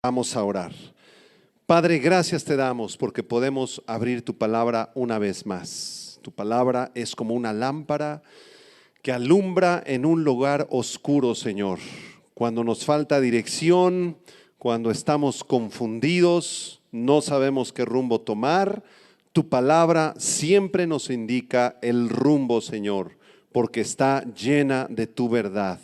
Vamos a orar. Padre, gracias te damos porque podemos abrir tu palabra una vez más. Tu palabra es como una lámpara que alumbra en un lugar oscuro, Señor. Cuando nos falta dirección, cuando estamos confundidos, no sabemos qué rumbo tomar, tu palabra siempre nos indica el rumbo, Señor, porque está llena de tu verdad.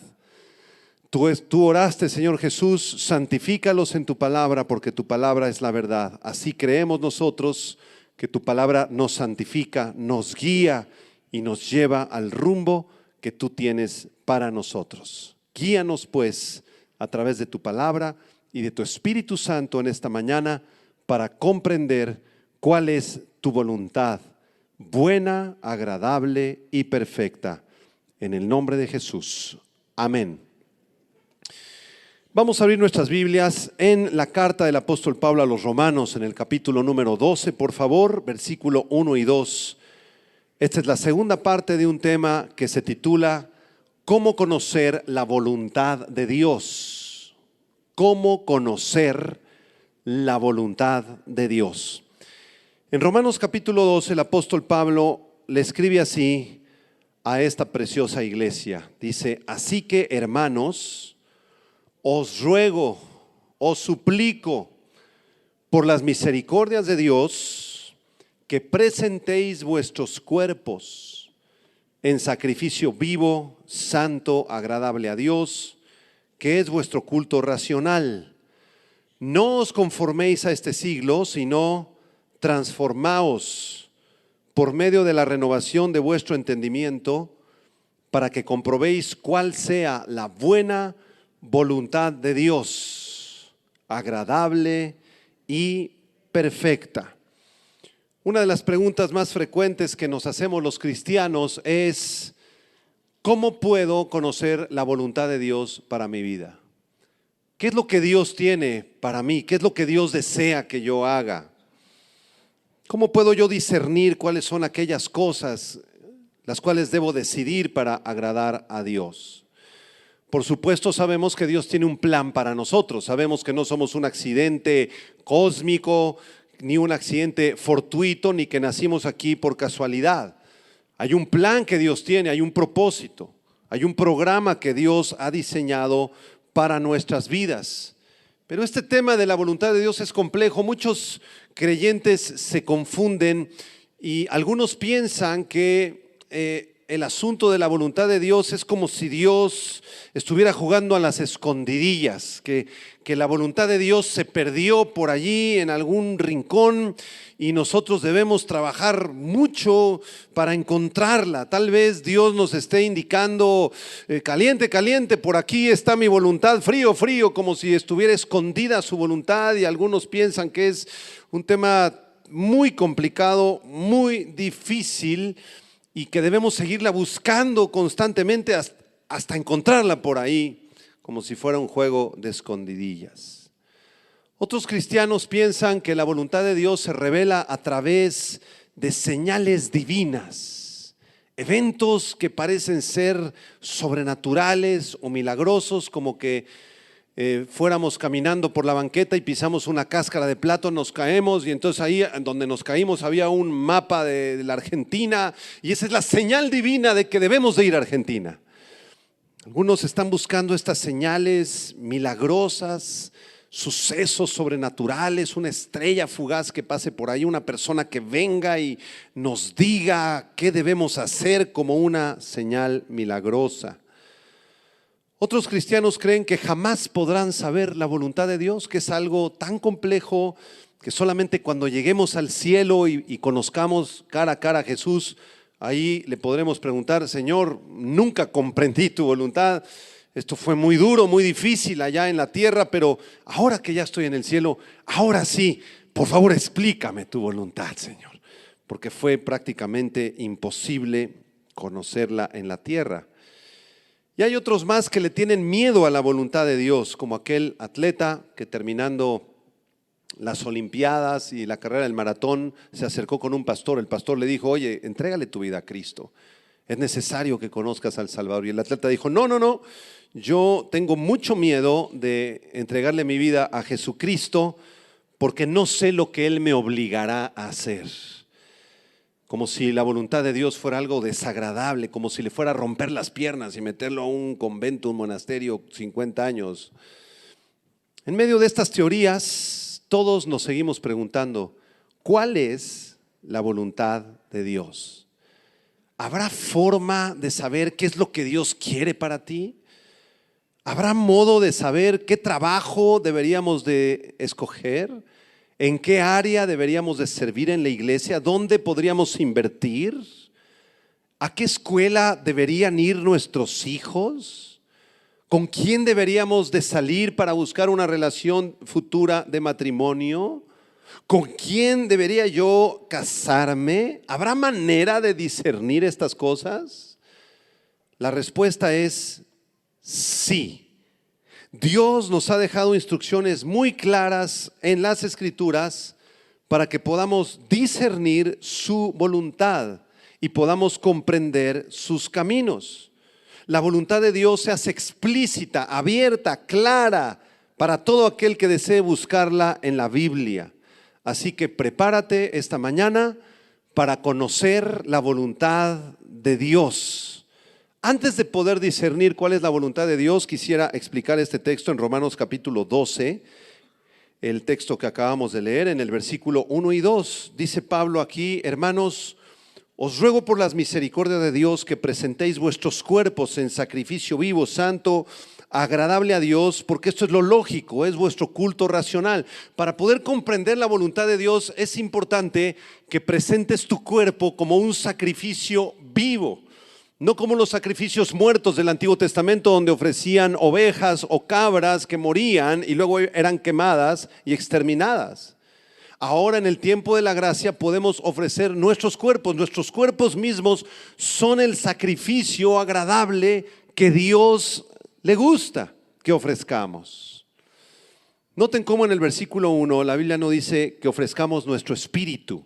Tú oraste, Señor Jesús, santifícalos en tu palabra porque tu palabra es la verdad. Así creemos nosotros que tu palabra nos santifica, nos guía y nos lleva al rumbo que tú tienes para nosotros. Guíanos pues a través de tu palabra y de tu Espíritu Santo en esta mañana para comprender cuál es tu voluntad, buena, agradable y perfecta. En el nombre de Jesús. Amén. Vamos a abrir nuestras Biblias en la carta del apóstol Pablo a los Romanos, en el capítulo número 12, por favor, versículo 1 y 2. Esta es la segunda parte de un tema que se titula ¿Cómo conocer la voluntad de Dios? ¿Cómo conocer la voluntad de Dios? En Romanos capítulo 12, el apóstol Pablo le escribe así a esta preciosa iglesia. Dice, así que hermanos, os ruego, os suplico, por las misericordias de Dios, que presentéis vuestros cuerpos en sacrificio vivo, santo, agradable a Dios, que es vuestro culto racional. No os conforméis a este siglo, sino transformaos por medio de la renovación de vuestro entendimiento, para que comprobéis cuál sea la buena voluntad de Dios, agradable y perfecta. Una de las preguntas más frecuentes que nos hacemos los cristianos es, ¿cómo puedo conocer la voluntad de Dios para mi vida? ¿Qué es lo que Dios tiene para mí? ¿Qué es lo que Dios desea que yo haga? ¿Cómo puedo yo discernir cuáles son aquellas cosas las cuales debo decidir para agradar a Dios? Por supuesto sabemos que Dios tiene un plan para nosotros, sabemos que no somos un accidente cósmico, ni un accidente fortuito, ni que nacimos aquí por casualidad. Hay un plan que Dios tiene, hay un propósito, hay un programa que Dios ha diseñado para nuestras vidas. Pero este tema de la voluntad de Dios es complejo, muchos creyentes se confunden y algunos piensan que el asunto de la voluntad de Dios es como si Dios estuviera jugando a las escondidillas, que la voluntad de Dios se perdió por allí en algún rincón y nosotros debemos trabajar mucho para encontrarla. Tal vez Dios nos esté indicando, caliente, caliente, por aquí está mi voluntad, frío, frío, como si estuviera escondida su voluntad, y algunos piensan que es un tema muy complicado, muy difícil, y que debemos seguirla buscando constantemente hasta encontrarla por ahí, como si fuera un juego de escondidillas. Otros cristianos piensan que la voluntad de Dios se revela a través de señales divinas, eventos que parecen ser sobrenaturales o milagrosos, como que fuéramos caminando por la banqueta y pisamos una cáscara de plátano, nos caemos y entonces ahí donde nos caímos había un mapa de la Argentina y esa es la señal divina de que debemos de ir a Argentina. Algunos están buscando estas señales milagrosas, sucesos sobrenaturales, una estrella fugaz que pase por ahí, una persona que venga y nos diga qué debemos hacer como una señal milagrosa. Otros cristianos creen que jamás podrán saber la voluntad de Dios, que es algo tan complejo que solamente cuando lleguemos al cielo y conozcamos cara a cara a Jesús, ahí le podremos preguntar, Señor, nunca comprendí tu voluntad, esto fue muy duro, muy difícil allá en la tierra, pero ahora que ya estoy en el cielo, ahora sí, por favor explícame tu voluntad, Señor, porque fue prácticamente imposible conocerla en la tierra. Y hay otros más que le tienen miedo a la voluntad de Dios, como aquel atleta que terminando las Olimpiadas y la carrera del maratón se acercó con un pastor. El pastor le dijo, oye, entrégale tu vida a Cristo. Es necesario que conozcas al Salvador. Y el atleta dijo, no, yo tengo mucho miedo de entregarle mi vida a Jesucristo porque no sé lo que Él me obligará a hacer. Como si la voluntad de Dios fuera algo desagradable, como si le fuera a romper las piernas y meterlo a un convento, un monasterio, 50 años. En medio de estas teorías, todos nos seguimos preguntando, ¿cuál es la voluntad de Dios? ¿Habrá forma de saber qué es lo que Dios quiere para ti? ¿Habrá modo de saber qué trabajo deberíamos de escoger? ¿En qué área deberíamos de servir en la iglesia? ¿Dónde podríamos invertir? ¿A qué escuela deberían ir nuestros hijos? ¿Con quién deberíamos de salir para buscar una relación futura de matrimonio? ¿Con quién debería yo casarme? ¿Habrá manera de discernir estas cosas? La respuesta es sí. Dios nos ha dejado instrucciones muy claras en las Escrituras para que podamos discernir su voluntad y podamos comprender sus caminos. La voluntad de Dios se hace explícita, abierta, clara para todo aquel que desee buscarla en la Biblia. Así que prepárate esta mañana para conocer la voluntad de Dios. Antes de poder discernir cuál es la voluntad de Dios, quisiera explicar este texto en Romanos capítulo 12, el texto que acabamos de leer en el versículo 1 y 2. Dice Pablo aquí: hermanos, os ruego por las misericordias de Dios que presentéis vuestros cuerpos en sacrificio vivo, santo, agradable a Dios, porque esto es lo lógico, es vuestro culto racional. Para poder comprender la voluntad de Dios es importante que presentes tu cuerpo como un sacrificio vivo. No como los sacrificios muertos del Antiguo Testamento, donde ofrecían ovejas o cabras que morían y luego eran quemadas y exterminadas. Ahora, en el tiempo de la gracia, podemos ofrecer nuestros cuerpos mismos son el sacrificio agradable que Dios le gusta que ofrezcamos. Noten cómo en el versículo 1 la Biblia no dice que ofrezcamos nuestro espíritu,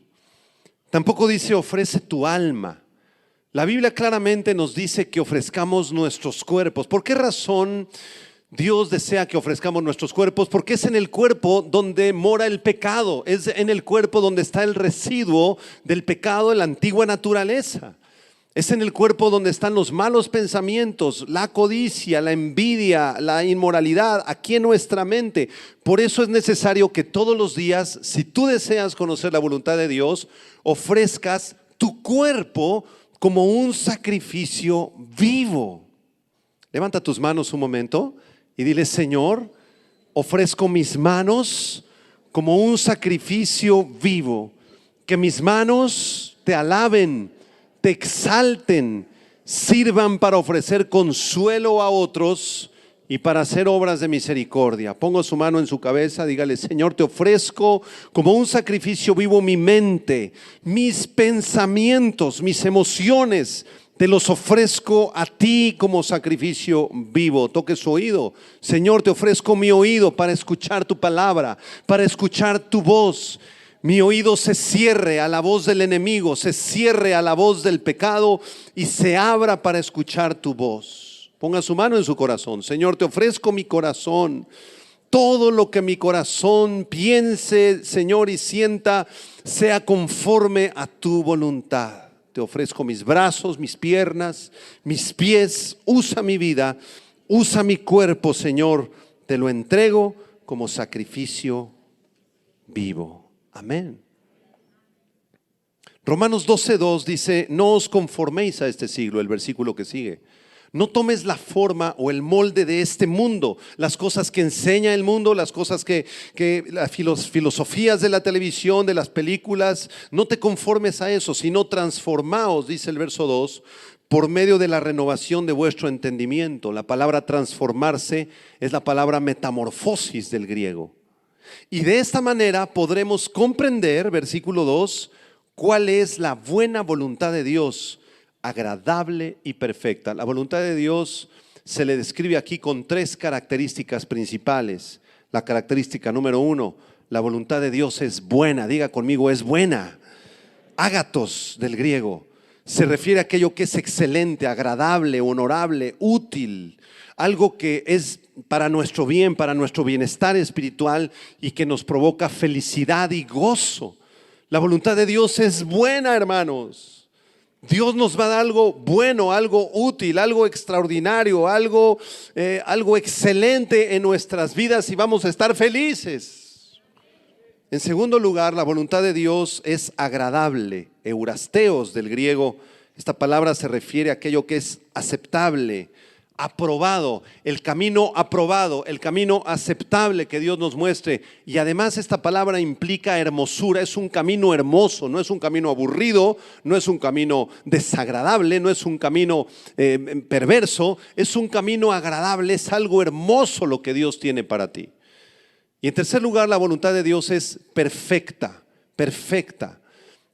tampoco dice ofrece tu alma. La Biblia claramente nos dice que ofrezcamos nuestros cuerpos. ¿Por qué razón Dios desea que ofrezcamos nuestros cuerpos? Porque es en el cuerpo donde mora el pecado, es en el cuerpo donde está el residuo del pecado de la antigua naturaleza. Es en el cuerpo donde están los malos pensamientos, la codicia, la envidia, la inmoralidad, aquí en nuestra mente. Por eso es necesario que todos los días, si tú deseas conocer la voluntad de Dios, ofrezcas tu cuerpo como un sacrificio vivo. Levanta tus manos un momento y dile: Señor, ofrezco mis manos como un sacrificio vivo. Que mis manos te alaben, te exalten, sirvan para ofrecer consuelo a otros y para hacer obras de misericordia. Ponga su mano en su cabeza, dígale: Señor, te ofrezco como un sacrificio vivo mi mente, mis pensamientos, mis emociones, te los ofrezco a ti como sacrificio vivo. Toque su oído. Señor, te ofrezco mi oído para escuchar tu palabra, para escuchar tu voz. Mi oído se cierre a la voz del enemigo, se cierre a la voz del pecado y se abra para escuchar tu voz. Ponga su mano en su corazón. Señor, te ofrezco mi corazón. Todo lo que mi corazón piense, Señor, y sienta, sea conforme a tu voluntad. Te ofrezco mis brazos, mis piernas, mis pies. Usa mi vida, usa mi cuerpo, Señor. Te lo entrego como sacrificio vivo. Amén. Romanos 12:2 dice: no os conforméis a este siglo, el versículo que sigue. No tomes la forma o el molde de este mundo, las cosas que enseña el mundo, las cosas que las filosofías de la televisión, de las películas. No te conformes a eso, sino transformaos, dice el verso 2, por medio de la renovación de vuestro entendimiento. La palabra transformarse es la palabra metamorfosis del griego. Y de esta manera podremos comprender, versículo 2, cuál es la buena voluntad de Dios, agradable y perfecta. La voluntad de Dios se le describe aquí con 3 características principales. La característica número 1, la voluntad de Dios es buena. Diga conmigo: es buena. Ágatos del griego. se refiere a aquello que es excelente, agradable, honorable, útil, algo que es para nuestro bien, para nuestro bienestar espiritual y que nos provoca felicidad y gozo. La voluntad de Dios es buena, hermanos. Dios nos va a dar algo bueno, algo útil, algo extraordinario, algo excelente en nuestras vidas y vamos a estar felices. En segundo lugar, la voluntad de Dios es agradable. Eurasteos del griego, esta palabra se refiere a aquello que es aceptable, aprobado, el camino aceptable que Dios nos muestre. Y además esta palabra implica hermosura, es un camino hermoso, no es un camino aburrido, no es un camino desagradable, no es un camino perverso, es un camino agradable, es algo hermoso lo que Dios tiene para ti. Y en tercer lugar, la voluntad de Dios es perfecta, perfecta.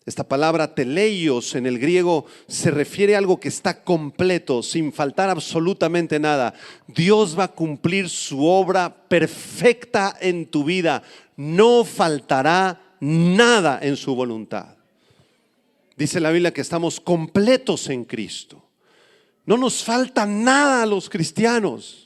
Esta palabra teleios en el griego se refiere a algo que está completo, sin faltar absolutamente nada. Dios va a cumplir su obra perfecta en tu vida. No faltará nada en su voluntad. Dice la Biblia que estamos completos en Cristo. No nos falta nada a los cristianos.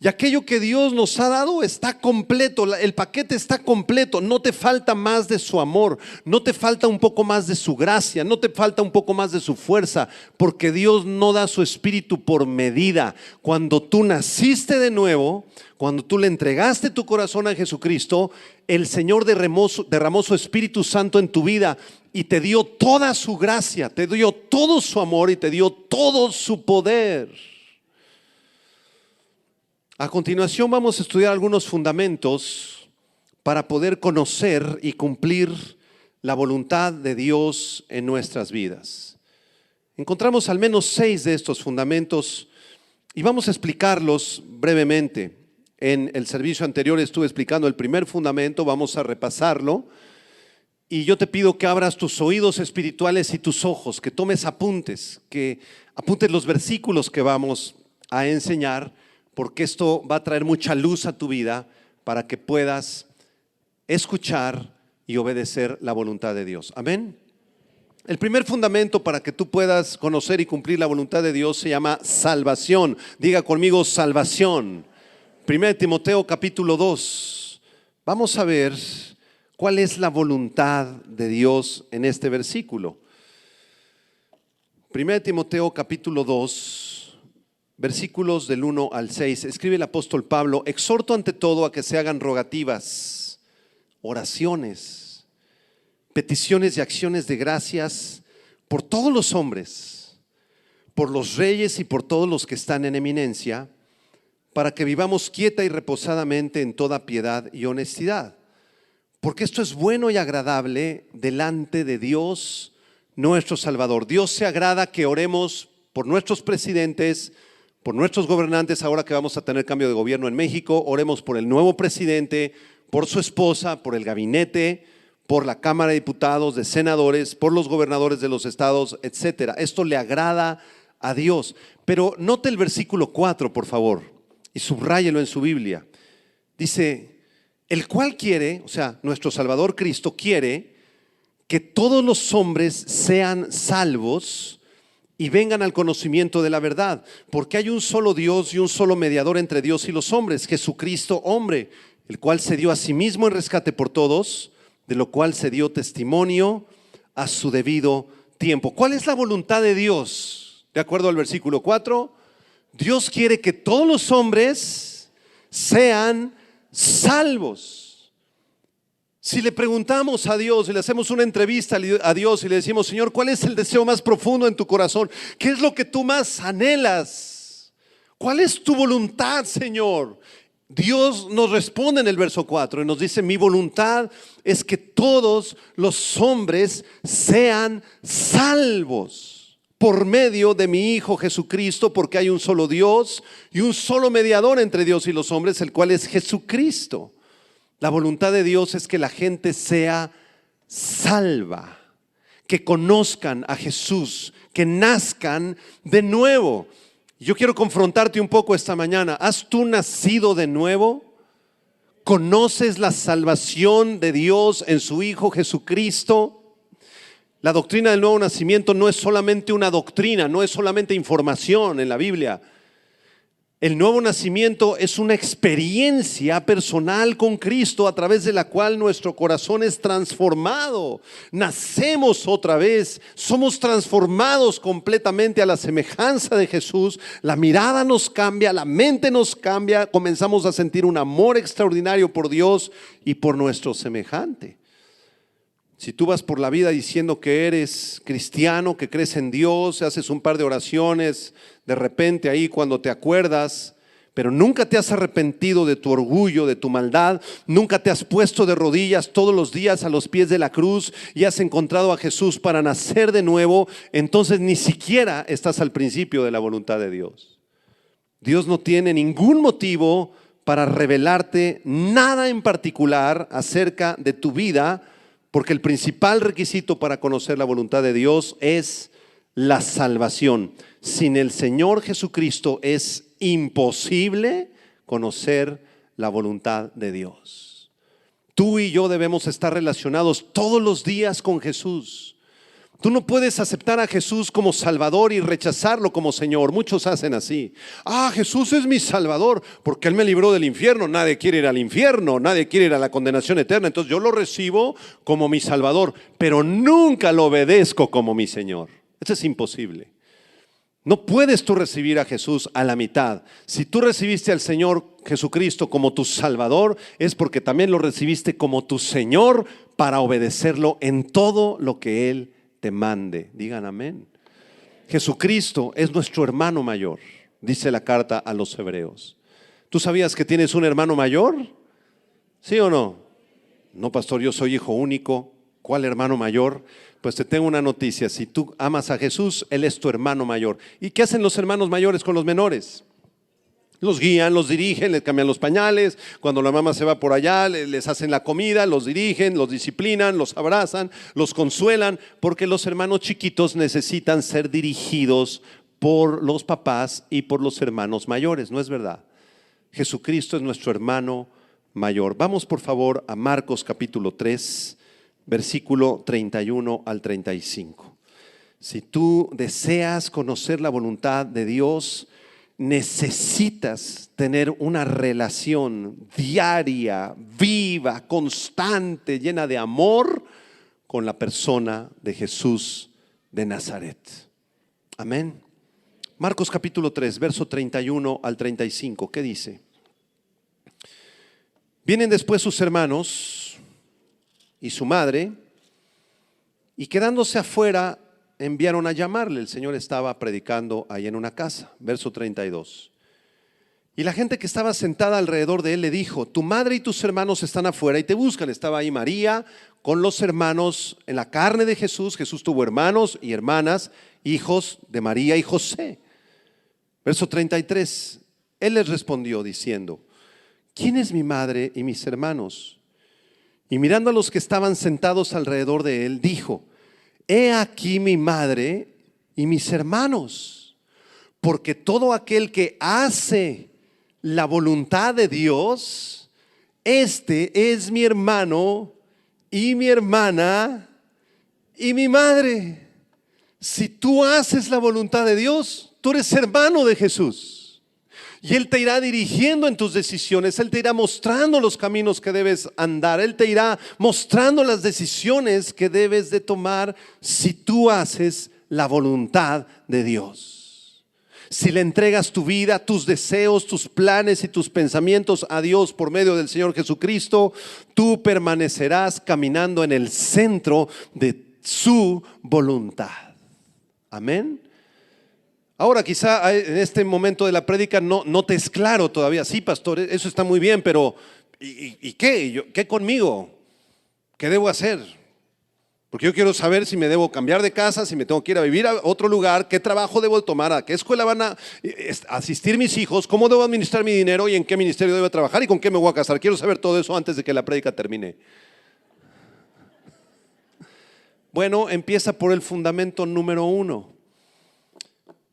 Y aquello que Dios nos ha dado está completo, el paquete está completo, no te falta más de su amor, no te falta un poco más de su gracia, no te falta un poco más de su fuerza, porque Dios no da su espíritu por medida. Cuando tú naciste de nuevo, cuando tú le entregaste tu corazón a Jesucristo, el Señor derramó su Espíritu Santo en tu vida y te dio toda su gracia, te dio todo su amor y te dio todo su poder. A continuación vamos a estudiar algunos fundamentos para poder conocer y cumplir la voluntad de Dios en nuestras vidas. Encontramos al menos 6 de estos fundamentos y vamos a explicarlos brevemente. En el servicio anterior estuve explicando el primer fundamento, vamos a repasarlo. Y yo te pido que abras tus oídos espirituales y tus ojos, que tomes apuntes, que apuntes los versículos que vamos a enseñar, porque esto va a traer mucha luz a tu vida para que puedas escuchar y obedecer la voluntad de Dios. Amén. El primer fundamento para que tú puedas conocer y cumplir la voluntad de Dios se llama salvación. Diga conmigo salvación. 1 Timoteo capítulo 2. Vamos a ver cuál es la voluntad de Dios en este versículo. 1 Timoteo capítulo 2. Versículos del 1 al 6, escribe el apóstol Pablo: exhorto ante todo a que se hagan rogativas, oraciones, peticiones y acciones de gracias por todos los hombres, por los reyes y por todos los que están en eminencia, para que vivamos quieta y reposadamente en toda piedad y honestidad. Porque esto es bueno y agradable delante de Dios nuestro Salvador. Dios se agrada que oremos por nuestros presidentes, por nuestros gobernantes. Ahora que vamos a tener cambio de gobierno en México, oremos por el nuevo presidente, por su esposa, por el gabinete, por la Cámara de Diputados, de senadores, por los gobernadores de los estados, etcétera. Esto le agrada a Dios. Pero note el versículo 4, por favor, y subráyelo en su Biblia. Dice: el cual quiere, o sea, nuestro Salvador Cristo quiere que todos los hombres sean salvos y vengan al conocimiento de la verdad, porque hay un solo Dios y un solo mediador entre Dios y los hombres, Jesucristo hombre, el cual se dio a sí mismo en rescate por todos, de lo cual se dio testimonio a su debido tiempo. ¿Cuál es la voluntad de Dios? De acuerdo al versículo 4, Dios quiere que todos los hombres sean salvos. Si le preguntamos a Dios y le hacemos una entrevista a Dios y le decimos: Señor, ¿cuál es el deseo más profundo en tu corazón? ¿Qué es lo que tú más anhelas? ¿Cuál es tu voluntad, Señor? Dios nos responde en el verso 4 y nos dice: mi voluntad es que todos los hombres sean salvos por medio de mi Hijo Jesucristo, porque hay un solo Dios y un solo mediador entre Dios y los hombres, el cual es Jesucristo. La voluntad de Dios es que la gente sea salva, que conozcan a Jesús, que nazcan de nuevo. Yo quiero confrontarte un poco esta mañana. ¿Has tú nacido de nuevo? ¿Conoces la salvación de Dios en su Hijo Jesucristo? La doctrina del nuevo nacimiento no es solamente una doctrina, no es solamente información en la Biblia. El nuevo nacimiento es una experiencia personal con Cristo a través de la cual nuestro corazón es transformado. Nacemos otra vez, somos transformados completamente a la semejanza de Jesús. La mirada nos cambia, la mente nos cambia, comenzamos a sentir un amor extraordinario por Dios y por nuestro semejante. Si tú vas por la vida diciendo que eres cristiano, que crees en Dios, haces un par de oraciones, de repente ahí cuando te acuerdas, pero nunca te has arrepentido de tu orgullo, de tu maldad, nunca te has puesto de rodillas todos los días a los pies de la cruz y has encontrado a Jesús para nacer de nuevo, entonces ni siquiera estás al principio de la voluntad de Dios. Dios no tiene ningún motivo para revelarte nada en particular acerca de tu vida, porque el principal requisito para conocer la voluntad de Dios es la salvación. Sin el Señor Jesucristo es imposible conocer la voluntad de Dios. Tú y yo debemos estar relacionados todos los días con Jesús. Tú no puedes aceptar a Jesús como Salvador y rechazarlo como Señor. Muchos hacen así. Jesús es mi Salvador porque Él me libró del infierno. Nadie quiere ir al infierno, nadie quiere ir a la condenación eterna. Entonces yo lo recibo como mi Salvador, pero nunca lo obedezco como mi Señor. Eso es imposible. No puedes tú recibir a Jesús a la mitad. Si tú recibiste al Señor Jesucristo como tu Salvador, es porque también lo recibiste como tu Señor para obedecerlo en todo lo que Él te mande. Digan amén. Jesucristo es nuestro hermano mayor, dice la carta a los Hebreos. ¿Tú sabías que tienes un hermano mayor? ¿Sí o no? No, pastor, yo soy hijo único. ¿Cuál hermano mayor? Pues te tengo una noticia. Si tú amas a Jesús, Él es tu hermano mayor. ¿Y qué hacen los hermanos mayores con los menores? Los guían, los dirigen, les cambian los pañales. Cuando la mamá se va por allá, les hacen la comida, los dirigen, los disciplinan, los abrazan, los consuelan, porque los hermanos chiquitos necesitan ser dirigidos por los papás y por los hermanos mayores, ¿no es verdad? Jesucristo es nuestro hermano mayor. Vamos por favor a Marcos capítulo 3, versículo 31 al 35. Si tú deseas conocer la voluntad de Dios, necesitas tener una relación diaria, viva, constante, llena de amor con la persona de Jesús de Nazaret. Amén. Marcos capítulo 3, verso 31 al 35. ¿Qué dice? Vienen después sus hermanos y su madre, y quedándose afuera enviaron a llamarle. El Señor estaba predicando ahí en una casa. Verso 32. Y la gente que estaba sentada alrededor de él le dijo: tu madre y tus hermanos están afuera y te buscan. Estaba ahí María con los hermanos en la carne de Jesús. Jesús tuvo hermanos y hermanas, hijos de María y José. Verso 33. Él les respondió diciendo: ¿quién es mi madre y mis hermanos? Y mirando a los que estaban sentados alrededor de él, dijo: he aquí mi madre y mis hermanos, porque todo aquel que hace la voluntad de Dios, este es mi hermano y mi hermana y mi madre. Si tú haces la voluntad de Dios, tú eres hermano de Jesús. Y Él te irá dirigiendo en tus decisiones, Él te irá mostrando los caminos que debes andar, Él te irá mostrando las decisiones que debes de tomar si tú haces la voluntad de Dios. Si le entregas tu vida, tus deseos, tus planes y tus pensamientos a Dios por medio del Señor Jesucristo, tú permanecerás caminando en el centro de su voluntad. Amén. Ahora quizá en este momento de la prédica no te es claro todavía. Sí, pastor, eso está muy bien, pero ¿y qué? ¿Qué conmigo? ¿Qué debo hacer? Porque yo quiero saber si me debo cambiar de casa, si me tengo que ir a vivir a otro lugar, qué trabajo debo tomar, a qué escuela van a asistir mis hijos, cómo debo administrar mi dinero y en qué ministerio debo trabajar y con qué me voy a casar. Quiero saber todo eso antes de que la prédica termine. Bueno, empieza por el fundamento número 1.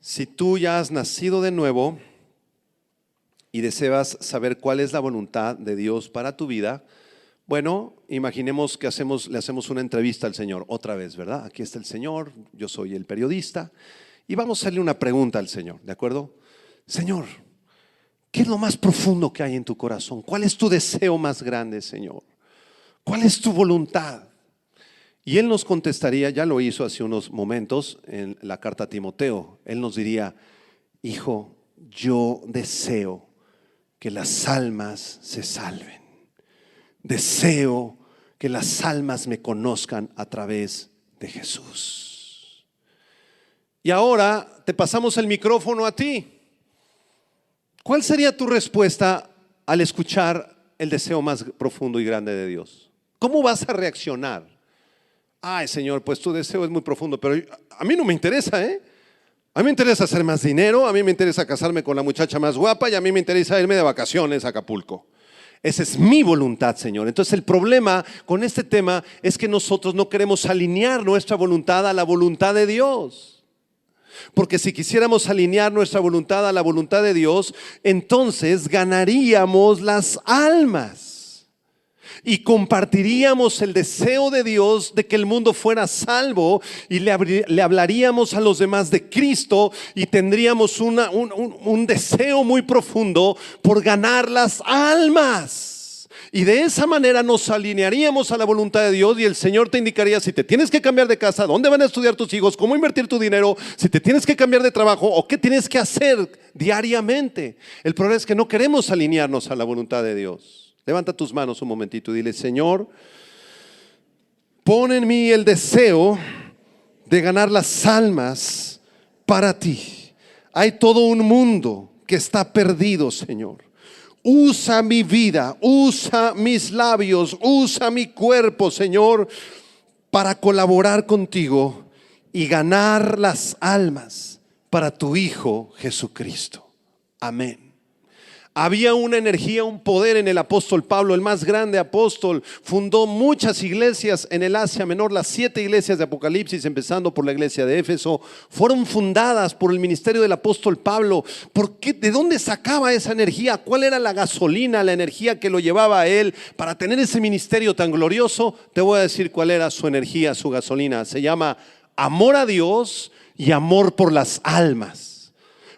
Si tú ya has nacido de nuevo y deseas saber cuál es la voluntad de Dios para tu vida, Bueno, imaginemos que le hacemos una entrevista al Señor otra vez, ¿verdad? Aquí está el Señor, yo soy el periodista y vamos a hacerle una pregunta al Señor, ¿de acuerdo? Señor, ¿qué es lo más profundo que hay en tu corazón? ¿Cuál es tu deseo más grande, Señor? ¿Cuál es tu voluntad? Y Él nos contestaría, ya lo hizo hace unos momentos en la carta a Timoteo, Él nos diría: hijo, yo deseo que las almas se salven. Deseo que las almas me conozcan a través de Jesús. Y ahora te pasamos el micrófono a ti. ¿Cuál sería tu respuesta al escuchar el deseo más profundo y grande de Dios? ¿Cómo vas a reaccionar? Ay, Señor, pues tu deseo es muy profundo, pero a mí no me interesa, ¿eh? A mí me interesa hacer más dinero, a mí me interesa casarme con la muchacha más guapa y a mí me interesa irme de vacaciones a Acapulco. Esa es mi voluntad, Señor. Entonces el problema con este tema es que nosotros no queremos alinear nuestra voluntad a la voluntad de Dios. Porque si quisiéramos alinear nuestra voluntad a la voluntad de Dios, entonces ganaríamos las almas. Y compartiríamos el deseo de Dios de que el mundo fuera salvo y le hablaríamos a los demás de Cristo y tendríamos un deseo muy profundo por ganar las almas. Y de esa manera nos alinearíamos a la voluntad de Dios y el Señor te indicaría si te tienes que cambiar de casa, dónde van a estudiar tus hijos, cómo invertir tu dinero, si te tienes que cambiar de trabajo o qué tienes que hacer diariamente. El problema es que no queremos alinearnos a la voluntad de Dios. Levanta tus manos un momentito y dile: Señor, pon en mí el deseo de ganar las almas para ti. Hay todo un mundo que está perdido, Señor. Usa mi vida, usa mis labios, usa mi cuerpo, Señor, para colaborar contigo y ganar las almas para tu Hijo Jesucristo. Amén. Había una energía, un poder en el apóstol Pablo, el más grande apóstol. Fundó muchas iglesias en el Asia Menor. Las 7 iglesias de Apocalipsis, empezando por la iglesia de Éfeso, fueron fundadas por el ministerio del apóstol Pablo. ¿Por qué? ¿De dónde sacaba esa energía? ¿Cuál era la gasolina, la energía que lo llevaba a él para tener ese ministerio tan glorioso? Te voy a decir cuál era su energía, su gasolina. Se llama amor a Dios y amor por las almas.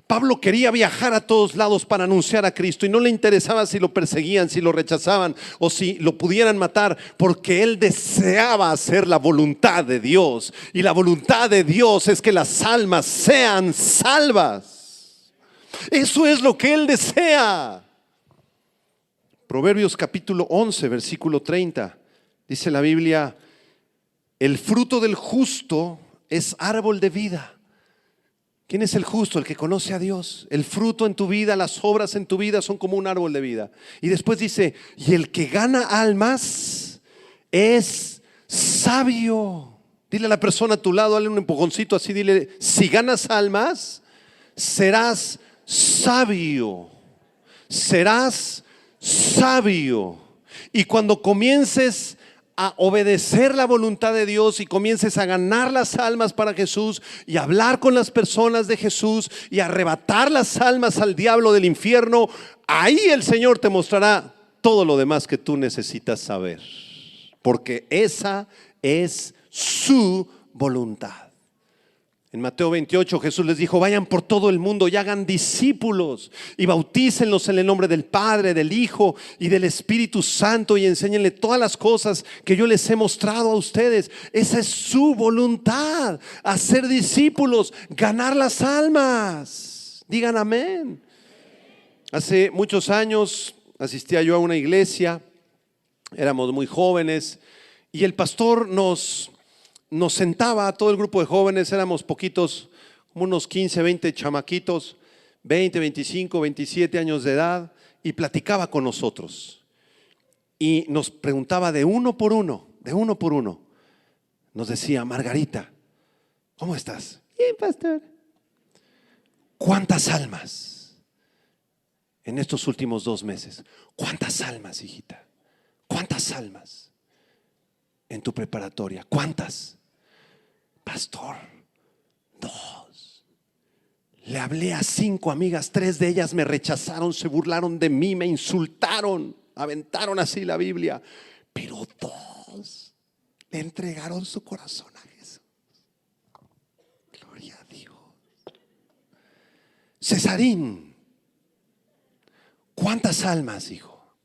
Pablo quería viajar a todos lados para anunciar a Cristo y no le interesaba si lo perseguían, si lo rechazaban o si lo pudieran matar, porque él deseaba hacer la voluntad de Dios. Y la voluntad de Dios es que las almas sean salvas. Eso es lo que él desea. Proverbios capítulo 11, versículo 30. Dice la Biblia: el fruto del justo es árbol de vida. ¿Quién es el justo? El que conoce a Dios. El fruto en tu vida, las obras en tu vida son como un árbol de vida. Y después dice: y el que gana almas es sabio. Dile a la persona a tu lado, dale un empujoncito así, dile: si ganas almas, serás sabio. Serás sabio. Y cuando comiences a obedecer la voluntad de Dios y comiences a ganar las almas para Jesús y hablar con las personas de Jesús y arrebatar las almas al diablo del infierno, ahí el Señor te mostrará todo lo demás que tú necesitas saber, porque esa es su voluntad. En Mateo 28 Jesús les dijo: vayan por todo el mundo y hagan discípulos y bautícenlos en el nombre del Padre, del Hijo y del Espíritu Santo y enséñenle todas las cosas que yo les he mostrado a ustedes. Esa es su voluntad, hacer discípulos, ganar las almas. Digan amén. Hace muchos años asistía yo a una iglesia, éramos muy jóvenes y el pastor nos sentaba a todo el grupo de jóvenes, éramos poquitos, como unos 15, 20 chamaquitos, 20, 25, 27 años de edad, y platicaba con nosotros. Y nos preguntaba de uno por uno. Nos decía: Margarita, ¿cómo estás? Bien, pastor. ¿Cuántas almas en estos últimos 2 meses? ¿Cuántas almas, hijita? ¿Cuántas almas en tu preparatoria? ¿Cuántas? Pastor, 2. Le hablé a 5 amigas, 3 de ellas me rechazaron, se burlaron de mí, me insultaron, aventaron así la Biblia. pero 2 le entregaron su corazón a Jesús. Gloria a Dios. Cesarín, ¿cuántas almas, hijo?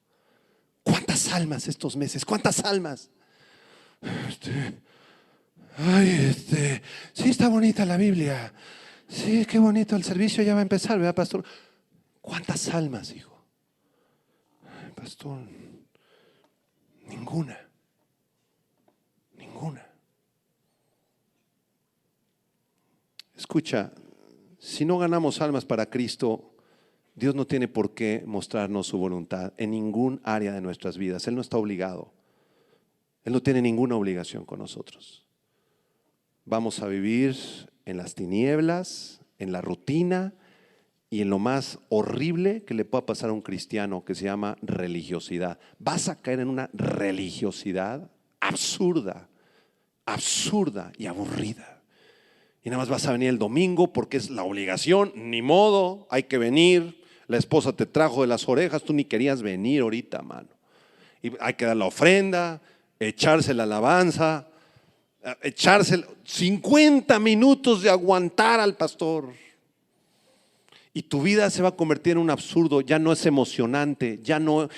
¿Cuántas almas estos meses? ¿Cuántas almas? Sí, está bonita la Biblia. Sí, qué bonito, el servicio ya va a empezar, ¿verdad, pastor? ¿Cuántas almas, hijo? Pastor, ninguna. Escucha, si no ganamos almas para Cristo, Dios no tiene por qué mostrarnos su voluntad en ningún área de nuestras vidas. Él no está obligado. Él no tiene ninguna obligación con nosotros. Vamos a vivir en las tinieblas, en la rutina y en lo más horrible que le pueda pasar a un cristiano, que se llama religiosidad. Vas a caer en una religiosidad absurda y aburrida. Y nada más vas a venir el domingo porque es la obligación, ni modo, hay que venir. La esposa te trajo de las orejas, tú ni querías venir ahorita, mano. Y hay que dar la ofrenda, echarse la alabanza, echarse 50 minutos de aguantar al pastor. Y tu vida se va a convertir en un absurdo, ya no es emocionante, ya no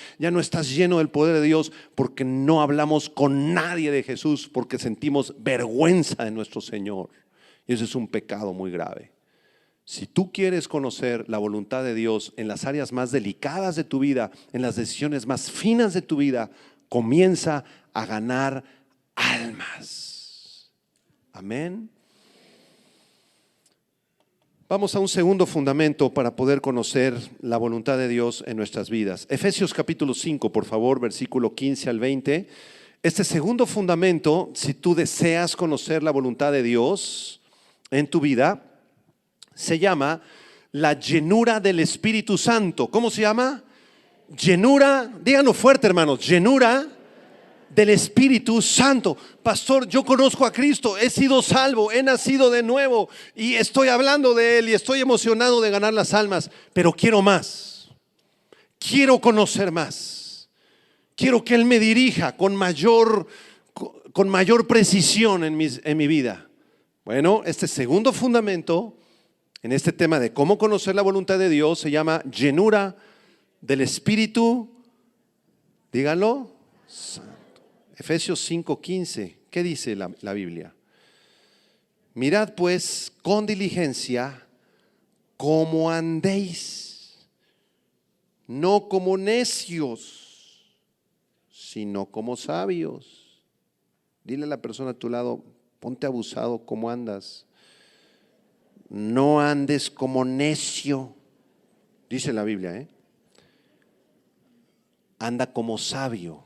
estás lleno del poder de Dios, porque no hablamos con nadie de Jesús, porque sentimos vergüenza de nuestro Señor. Y eso es un pecado muy grave. Si tú quieres conocer la voluntad de Dios en las áreas más delicadas de tu vida, en las decisiones más finas de tu vida, comienza a ganar almas. Amén. Vamos a un segundo fundamento para poder conocer la voluntad de Dios en nuestras vidas. Efesios capítulo 5, por favor, versículo 15 al 20. Este segundo fundamento, si tú deseas conocer la voluntad de Dios en tu vida, se llama la llenura del Espíritu Santo. ¿Cómo se llama? Llenura, díganlo fuerte, hermanos, llenura del Espíritu Santo. Pastor, yo conozco a Cristo, he sido salvo, he nacido de nuevo y estoy hablando de Él y estoy emocionado de ganar las almas, pero quiero más, quiero conocer más, quiero que Él me dirija con mayor precisión en mi vida. Bueno, este segundo fundamento en este tema de cómo conocer la voluntad de Dios se llama llenura del Espíritu, díganlo, Santo. Efesios 5:15, ¿qué dice la Biblia? Mirad pues con diligencia cómo andéis, no como necios, sino como sabios. Dile a la persona a tu lado, ponte abusado, ¿cómo andas? No andes como necio, dice la Biblia, anda como sabio.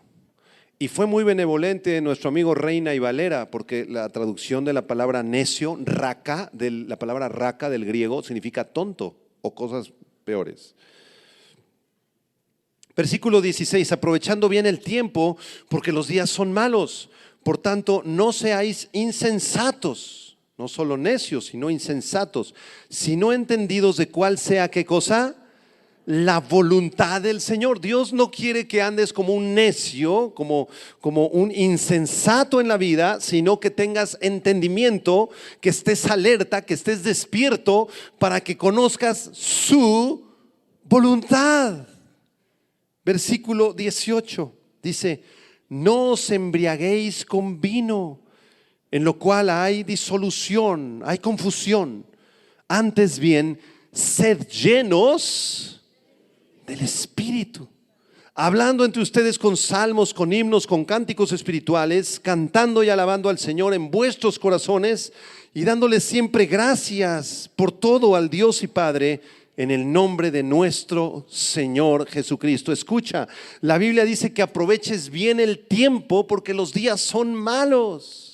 Y fue muy benevolente nuestro amigo Reina y Valera, porque la traducción de la palabra necio, raka, la palabra raka del griego, significa tonto o cosas peores. Versículo 16, aprovechando bien el tiempo, porque los días son malos. Por tanto, no seáis insensatos, no solo necios, sino insensatos, sino entendidos de cuál sea qué cosa, la voluntad del Señor. Dios no quiere que andes como un necio, como un insensato en la vida, sino que tengas entendimiento, que estés alerta, que estés despierto para que conozcas su voluntad. Versículo 18 dice: no os embriaguéis con vino, en lo cual hay disolución, hay confusión. Antes bien, sed llenos del Espíritu, hablando entre ustedes con salmos, con himnos, con cánticos espirituales, cantando y alabando al Señor en vuestros corazones y dándoles siempre gracias por todo al Dios y Padre en el nombre de nuestro Señor Jesucristo. Escucha, la Biblia dice que aproveches bien el tiempo porque los días son malos.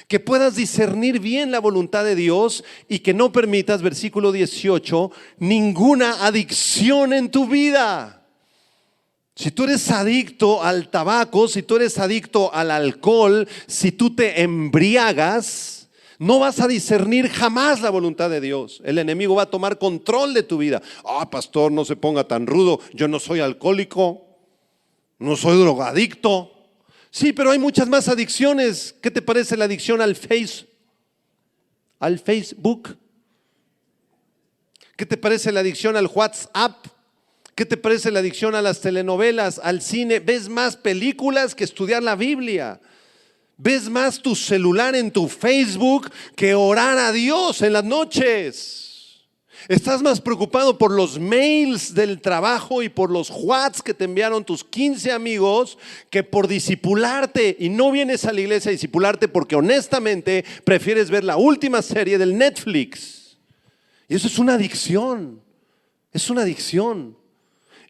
Que puedas discernir bien la voluntad de Dios y que no permitas, versículo 18, ninguna adicción en tu vida. Si tú eres adicto al tabaco, si tú eres adicto al alcohol, si tú te embriagas, no vas a discernir jamás la voluntad de Dios. El enemigo va a tomar control de tu vida. Pastor, no se ponga tan rudo, yo no soy alcohólico, no soy drogadicto. Sí, pero hay muchas más adicciones. ¿Qué te parece la adicción al Facebook? ¿Qué te parece la adicción al WhatsApp? ¿Qué te parece la adicción a las telenovelas, al cine? ¿Ves más películas que estudiar la Biblia? ¿Ves más tu celular en tu Facebook que orar a Dios en las noches? Estás más preocupado por los mails del trabajo y por los WhatsApp que te enviaron tus 15 amigos que por discipularte. Y no vienes a la iglesia a discipularte porque honestamente prefieres ver la última serie del Netflix. Y eso es una adicción. Es una adicción.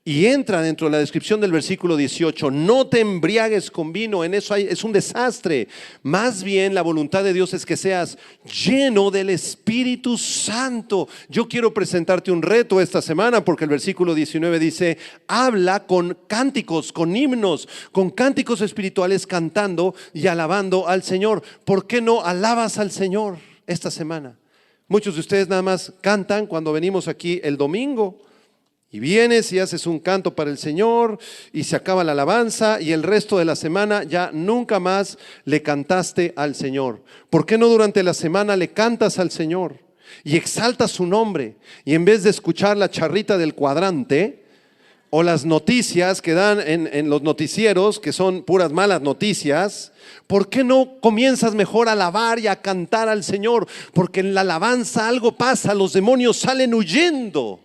Y entra dentro de la descripción del versículo 18, no te embriagues con vino, en eso es un desastre. Más bien la voluntad de Dios es que seas lleno del Espíritu Santo. Yo quiero presentarte un reto esta semana porque el versículo 19 dice, habla con cánticos, con himnos, con cánticos espirituales cantando y alabando al Señor. ¿Por qué no alabas al Señor esta semana? Muchos de ustedes nada más cantan cuando venimos aquí el domingo. Y vienes y haces un canto para el Señor y se acaba la alabanza y el resto de la semana ya nunca más le cantaste al Señor. ¿Por qué no durante la semana le cantas al Señor y exaltas su nombre? Y en vez de escuchar la charrita del cuadrante o las noticias que dan en los noticieros, que son puras malas noticias, ¿por qué no comienzas mejor a alabar y a cantar al Señor? Porque en la alabanza algo pasa, los demonios salen huyendo.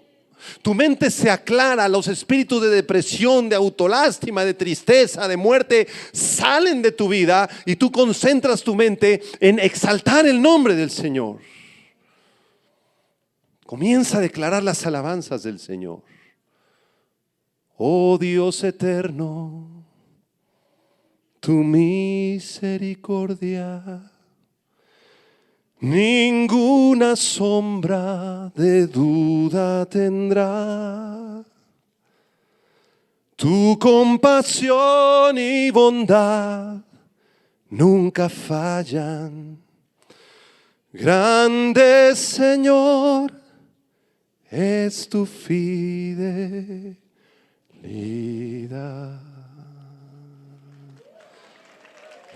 Tu mente se aclara, los espíritus de depresión, de autolástima, de tristeza, de muerte salen de tu vida y tú concentras tu mente en exaltar el nombre del Señor. Comienza a declarar las alabanzas del Señor. Oh Dios eterno, tu misericordia ninguna sombra de duda tendrá. Tu compasión y bondad nunca fallan. Grande Señor es tu fidelidad.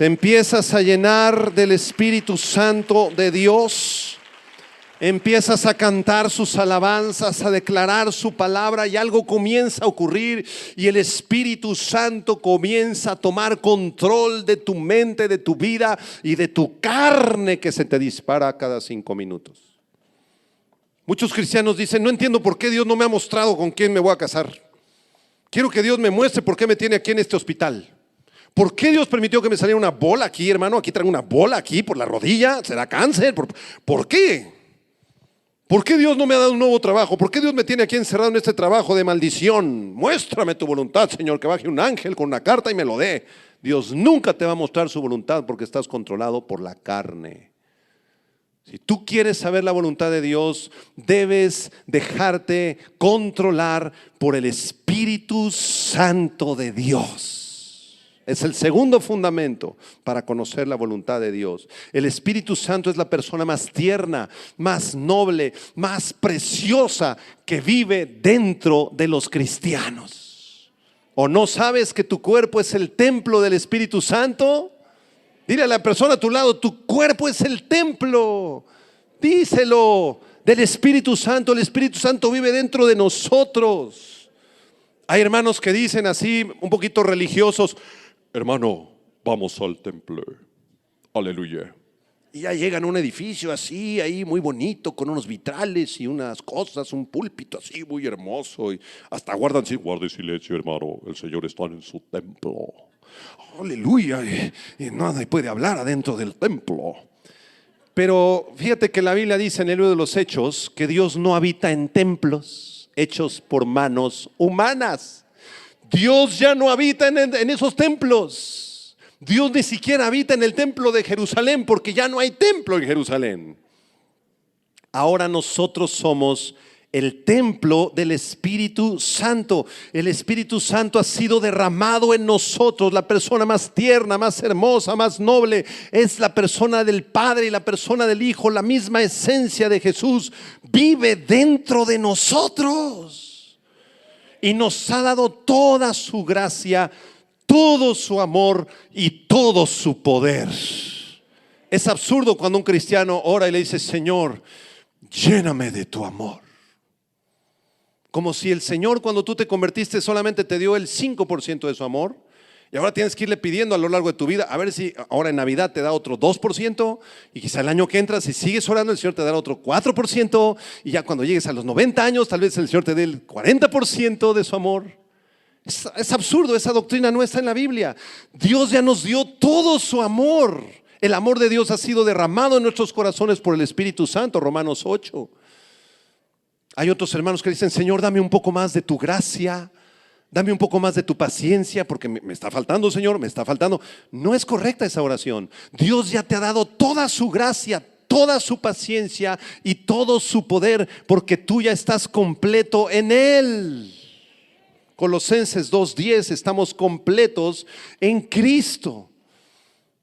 Te empiezas a llenar del Espíritu Santo de Dios, empiezas a cantar sus alabanzas, a declarar su palabra y algo comienza a ocurrir y el Espíritu Santo comienza a tomar control de tu mente, de tu vida y de tu carne que se te dispara cada 5 minutos. Muchos cristianos dicen, no entiendo por qué Dios no me ha mostrado con quién me voy a casar. Quiero que Dios me muestre por qué me tiene aquí en este hospital. ¿Por qué Dios permitió que me saliera una bola aquí, hermano? Aquí traigo una bola aquí por la rodilla. ¿Será cáncer? ¿Por qué? ¿Por qué Dios no me ha dado un nuevo trabajo? ¿Por qué Dios me tiene aquí encerrado en este trabajo de maldición? Muéstrame tu voluntad, Señor, que baje un ángel con una carta y me lo dé. Dios nunca te va a mostrar su voluntad porque estás controlado por la carne. Si tú quieres saber la voluntad de Dios, debes dejarte controlar por el Espíritu Santo de Dios. Es el segundo fundamento para conocer la voluntad de Dios. El Espíritu Santo es la persona más tierna, más noble, más preciosa que vive dentro de los cristianos. ¿O no sabes que tu cuerpo es el templo del Espíritu Santo? Dile a la persona a tu lado, tu cuerpo es el templo. Díselo del Espíritu Santo. El Espíritu Santo vive dentro de nosotros. Hay hermanos que dicen así, un poquito religiosos, hermano, vamos al templo. Aleluya. Y ya llegan a un edificio así, ahí muy bonito, con unos vitrales y unas cosas, un púlpito así muy hermoso. Y hasta guardan, sí, guarde silencio, hermano, el Señor está en su templo. Aleluya. Y nadie puede hablar adentro del templo. Pero fíjate que la Biblia dice en el libro de los Hechos que Dios no habita en templos hechos por manos humanas. Dios ya no habita en esos templos. Dios ni siquiera habita en el templo de Jerusalén porque ya no hay templo en Jerusalén. Ahora nosotros somos el templo del Espíritu Santo. El Espíritu Santo ha sido derramado en nosotros. La persona más tierna, más hermosa, más noble es la persona del Padre y la persona del Hijo. La misma esencia de Jesús vive dentro de nosotros y nos ha dado toda su gracia, todo su amor y todo su poder. Es absurdo cuando un cristiano ora y le dice: Señor, lléname de tu amor. Como si el Señor, cuando tú te convertiste, solamente te dio el 5% de su amor, y ahora tienes que irle pidiendo a lo largo de tu vida, a ver si ahora en Navidad te da otro 2%, y quizá el año que entra, si sigues orando, el Señor te dará otro 4%, y ya cuando llegues a los 90 años, tal vez el Señor te dé el 40% de su amor. Es absurdo, esa doctrina no está en la Biblia. Dios ya nos dio todo su amor. El amor de Dios ha sido derramado en nuestros corazones por el Espíritu Santo, Romanos 8. Hay otros hermanos que dicen: Señor, dame un poco más de tu gracia, dame un poco más de tu paciencia, porque me está faltando, Señor, me está faltando. No es correcta esa oración. Dios ya te ha dado toda su gracia, toda su paciencia y todo su poder, porque tú ya estás completo en Él. Colosenses 2:10, estamos completos en Cristo.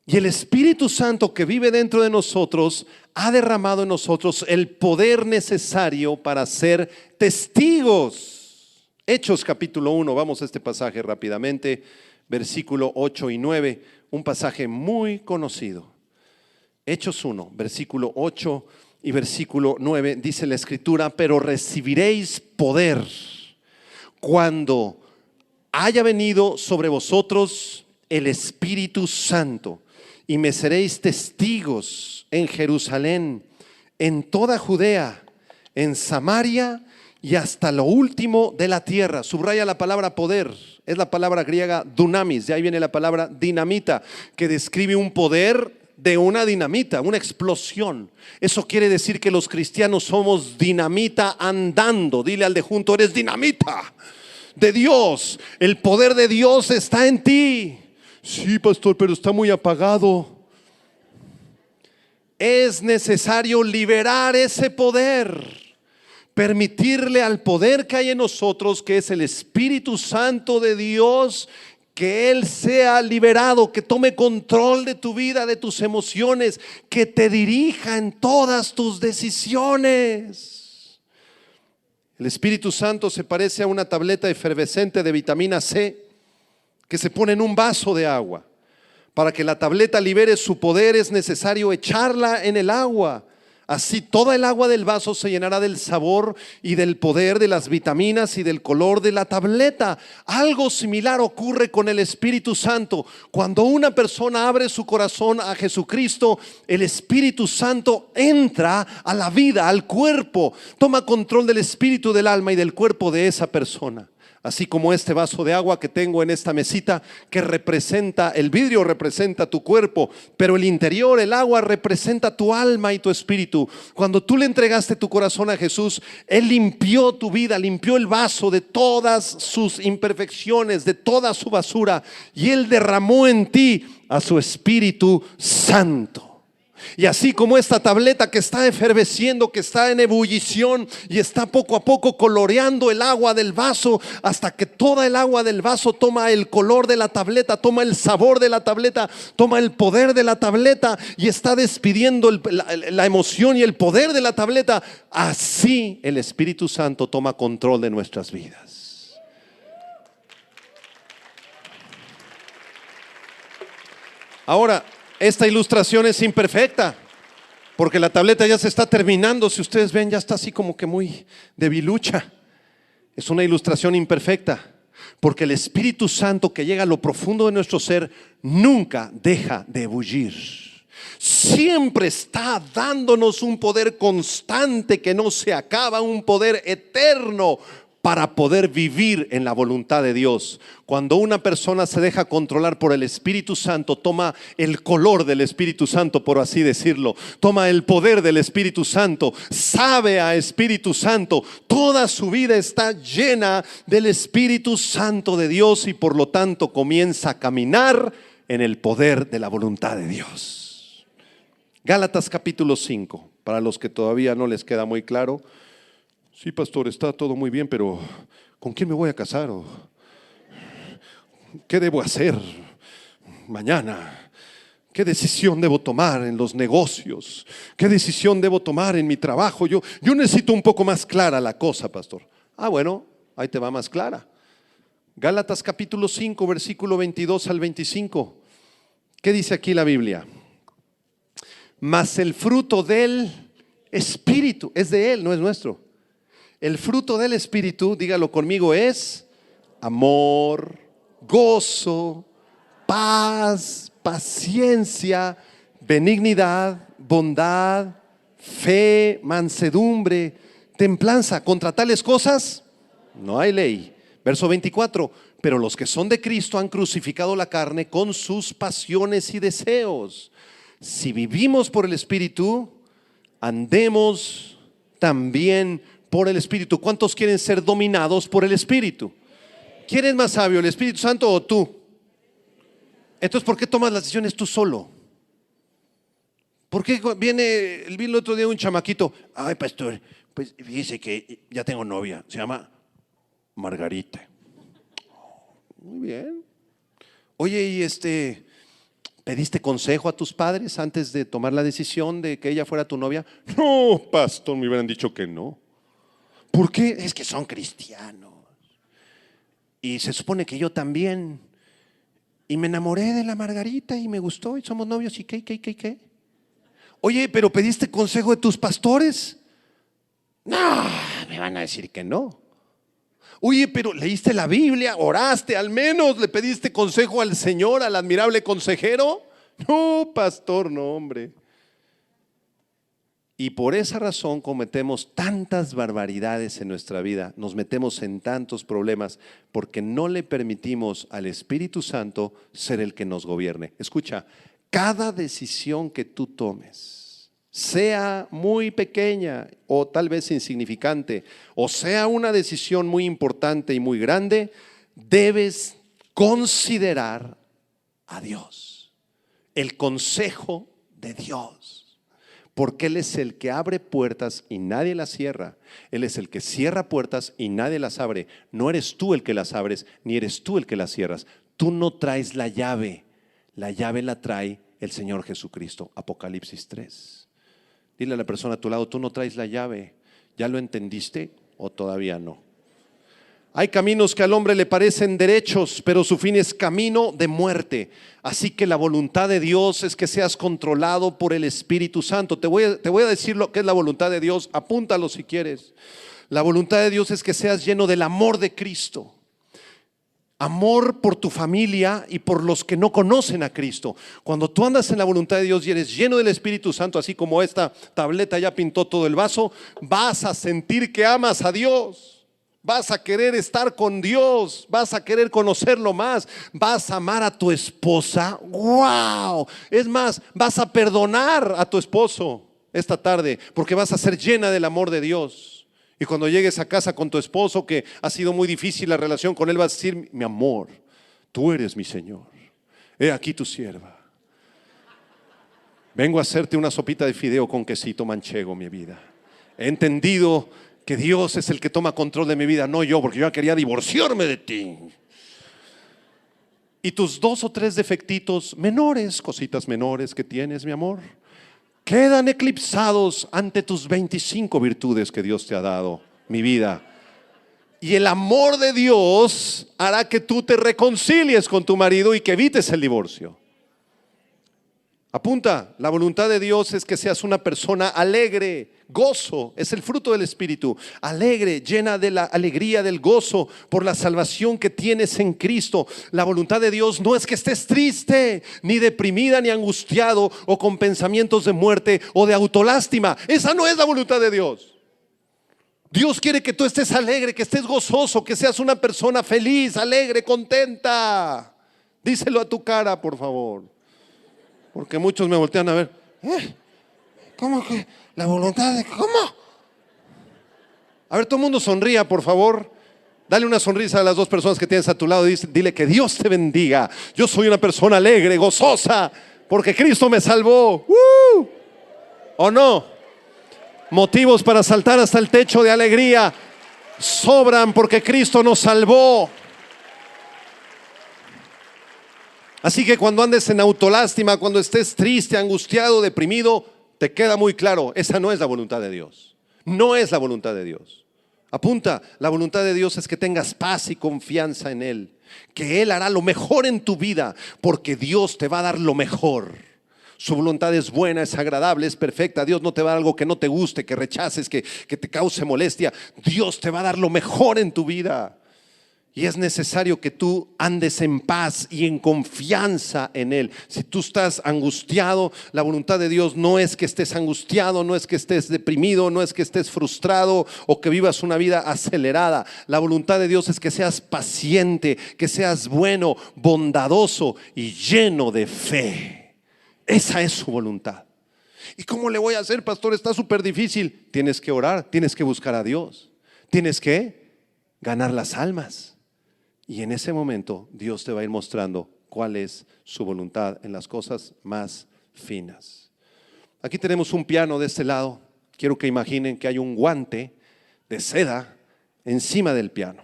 Y el Espíritu Santo que vive dentro de nosotros ha derramado en nosotros el poder necesario para ser testigos. Hechos capítulo 1, vamos a este pasaje rápidamente, versículo 8 y 9, un pasaje muy conocido. Hechos 1, versículo 8 y versículo 9, dice la Escritura: pero recibiréis poder cuando haya venido sobre vosotros el Espíritu Santo, y me seréis testigos en Jerusalén, en toda Judea, en Samaria y hasta lo último de la tierra. Subraya la palabra poder, es la palabra griega dunamis, de ahí viene la palabra dinamita, que describe un poder de una dinamita, una explosión. Eso quiere decir que los cristianos somos dinamita andando. Dile al de junto: eres dinamita de Dios, el poder de Dios está en ti. Sí, pastor, pero está muy apagado. Es necesario liberar ese poder, permitirle al poder que hay en nosotros, que es el Espíritu Santo de Dios, que Él sea liberado, que tome control de tu vida, de tus emociones, que te dirija en todas tus decisiones. El Espíritu Santo se parece a una tableta efervescente de vitamina C que se pone en un vaso de agua. Para que la tableta libere su poder es necesario echarla en el agua. Así toda el agua del vaso se llenará del sabor y del poder de las vitaminas y del color de la tableta. Algo similar ocurre con el Espíritu Santo. Cuando una persona abre su corazón a Jesucristo, el Espíritu Santo entra a la vida, al cuerpo, toma control del espíritu, del alma y del cuerpo de esa persona. Así como este vaso de agua que tengo en esta mesita, que representa, el vidrio representa tu cuerpo, pero el interior, el agua, representa tu alma y tu espíritu. Cuando tú le entregaste tu corazón a Jesús, Él limpió tu vida, limpió el vaso de todas sus imperfecciones, de toda su basura, y Él derramó en ti a su Espíritu Santo. Y así como esta tableta que está efervesciendo, que está en ebullición y está poco a poco coloreando el agua del vaso, hasta que toda el agua del vaso toma el color de la tableta, toma el sabor de la tableta, toma el poder de la tableta y está despidiendo la emoción y el poder de la tableta. Así el Espíritu Santo toma control de nuestras vidas. Ahora, esta ilustración es imperfecta, porque la tableta ya se está terminando. Si ustedes ven, ya está así como que muy debilucha. Es una ilustración imperfecta, porque el Espíritu Santo que llega a lo profundo de nuestro ser nunca deja de ebullir. Siempre está dándonos un poder constante que no se acaba, un poder eterno, para poder vivir en la voluntad de Dios. Cuando una persona se deja controlar por el Espíritu Santo, toma el color del Espíritu Santo, por así decirlo, toma el poder del Espíritu Santo, sabe a Espíritu Santo, toda su vida está llena del Espíritu Santo de Dios y por lo tanto comienza a caminar en el poder de la voluntad de Dios. Gálatas capítulo 5, para los que todavía no les queda muy claro. Sí, pastor, está todo muy bien, pero ¿con quién me voy a casar? ¿O qué debo hacer mañana? ¿Qué decisión debo tomar en los negocios? ¿Qué decisión debo tomar en mi trabajo? Yo necesito un poco más clara la cosa, pastor. Bueno, ahí te va más clara. Gálatas capítulo 5, versículo 22 al 25. ¿Qué dice aquí la Biblia? Mas el fruto del Espíritu, es de Él, no es nuestro. El fruto del Espíritu, dígalo conmigo, es amor, gozo, paz, paciencia, benignidad, bondad, fe, mansedumbre, templanza. Contra tales cosas no hay ley. Verso 24, pero los que son de Cristo han crucificado la carne con sus pasiones y deseos. Si vivimos por el Espíritu, andemos también por el Espíritu. ¿Cuántos quieren ser dominados por el Espíritu? ¿Quién es más sabio, el Espíritu Santo o tú? Entonces, ¿por qué tomas las decisiones tú solo? ¿Por qué vino el otro día un chamaquito? Ay, pastor, pues fíjese que ya tengo novia, se llama Margarita. Muy bien. Oye, y ¿pediste consejo a tus padres antes de tomar la decisión de que ella fuera tu novia? No, pastor, me hubieran dicho que no. ¿Por qué? Es que son cristianos. Y se supone que yo también. Y me enamoré de la Margarita y me gustó y somos novios y qué. Oye, pero ¿pediste consejo de tus pastores? No, me van a decir que no. Oye, pero ¿leíste la Biblia? ¿Oraste? ¿Al menos le pediste consejo al Señor, al admirable consejero? No, pastor, no, hombre. Y por esa razón cometemos tantas barbaridades en nuestra vida, nos metemos en tantos problemas porque no le permitimos al Espíritu Santo ser el que nos gobierne. Escucha, cada decisión que tú tomes, sea muy pequeña o tal vez insignificante, o sea una decisión muy importante y muy grande, debes considerar a Dios, el consejo de Dios. Porque Él es el que abre puertas y nadie las cierra. Él es el que cierra puertas y nadie las abre. No eres tú el que las abres, ni eres tú el que las cierras. Tú no traes la llave la trae el Señor Jesucristo. Apocalipsis 3. Dile a la persona a tu lado, tú no traes la llave. ¿Ya lo entendiste o todavía no? Hay caminos que al hombre le parecen derechos, pero su fin es camino de muerte. Así que la voluntad de Dios es que seas controlado por el Espíritu Santo. Te voy a decir lo que es la voluntad de Dios. Apúntalo si quieres. La voluntad de Dios es que seas lleno del amor de Cristo. Amor por tu familia y por los que no conocen a Cristo. Cuando tú andas en la voluntad de Dios y eres lleno del Espíritu Santo, así como esta tableta ya pintó todo el vaso, vas a sentir que amas a Dios. Vas a querer estar con Dios, vas a querer conocerlo más, vas a amar a tu esposa. ¡Wow! Es más, vas a perdonar a tu esposo esta tarde porque vas a ser llena del amor de Dios. Y cuando llegues a casa con tu esposo, que ha sido muy difícil la relación con él, vas a decir: mi amor, tú eres mi Señor, he aquí tu sierva. Vengo a hacerte una sopita de fideo con quesito manchego, mi vida. He entendido que Dios es el que toma control de mi vida, no yo, porque yo quería divorciarme de ti. Y tus 2 o 3 defectitos menores, cositas menores que tienes, mi amor, quedan eclipsados ante tus 25 virtudes que Dios te ha dado, mi vida. Y el amor de Dios hará que tú te reconcilies con tu marido y que evites el divorcio. Apunta, la voluntad de Dios es que seas una persona alegre. Gozo es el fruto del Espíritu. Alegre, llena de la alegría del gozo por la salvación que tienes en Cristo. La voluntad de Dios no es que estés triste, ni deprimida, ni angustiado, o con pensamientos de muerte o de autolástima. Esa no es la voluntad de Dios. Dios quiere que tú estés alegre, que estés gozoso, que seas una persona feliz, alegre, contenta. Díselo a tu cara, por favor. Porque muchos me voltean a ver. ¿Cómo que la voluntad de cómo? A ver, todo el mundo sonría, por favor. Dale una sonrisa a las 2 personas que tienes a tu lado y dile que Dios te bendiga. Yo soy una persona alegre, gozosa, porque Cristo me salvó. ¿O no? Motivos para saltar hasta el techo de alegría sobran porque Cristo nos salvó. Así que cuando andes en autolástima, cuando estés triste, angustiado, deprimido, te queda muy claro, esa no es la voluntad de Dios. No es la voluntad de Dios. Apunta, la voluntad de Dios es que tengas paz y confianza en Él, que Él hará lo mejor en tu vida, porque Dios te va a dar lo mejor. Su voluntad es buena, es agradable, es perfecta. Dios no te va a dar algo que no te guste, que rechaces, que te cause molestia. Dios te va a dar lo mejor en tu vida. Y es necesario que tú andes en paz y en confianza en Él. Si tú estás angustiado, la voluntad de Dios no es que estés angustiado, no es que estés deprimido, no es que estés frustrado o que vivas una vida acelerada. La voluntad de Dios es que seas paciente, que seas bueno, bondadoso y lleno de fe. Esa es su voluntad. ¿Y cómo le voy a hacer, pastor? Está súper difícil. Tienes que orar, tienes que buscar a Dios, tienes que ganar las almas. Y en ese momento Dios te va a ir mostrando cuál es su voluntad en las cosas más finas. Aquí tenemos un piano de este lado. Quiero que imaginen que hay un guante de seda encima del piano.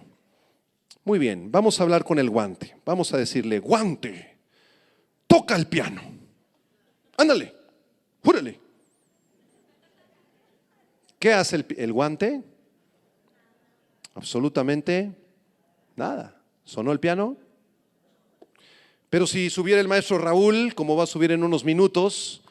Muy bien, vamos a hablar con el guante. Vamos a decirle: guante, toca el piano. Ándale, júrale. ¿Qué hace el guante? Absolutamente nada. ¿Sonó el piano? Pero si subiera el maestro Raúl, como va a subir en unos minutos,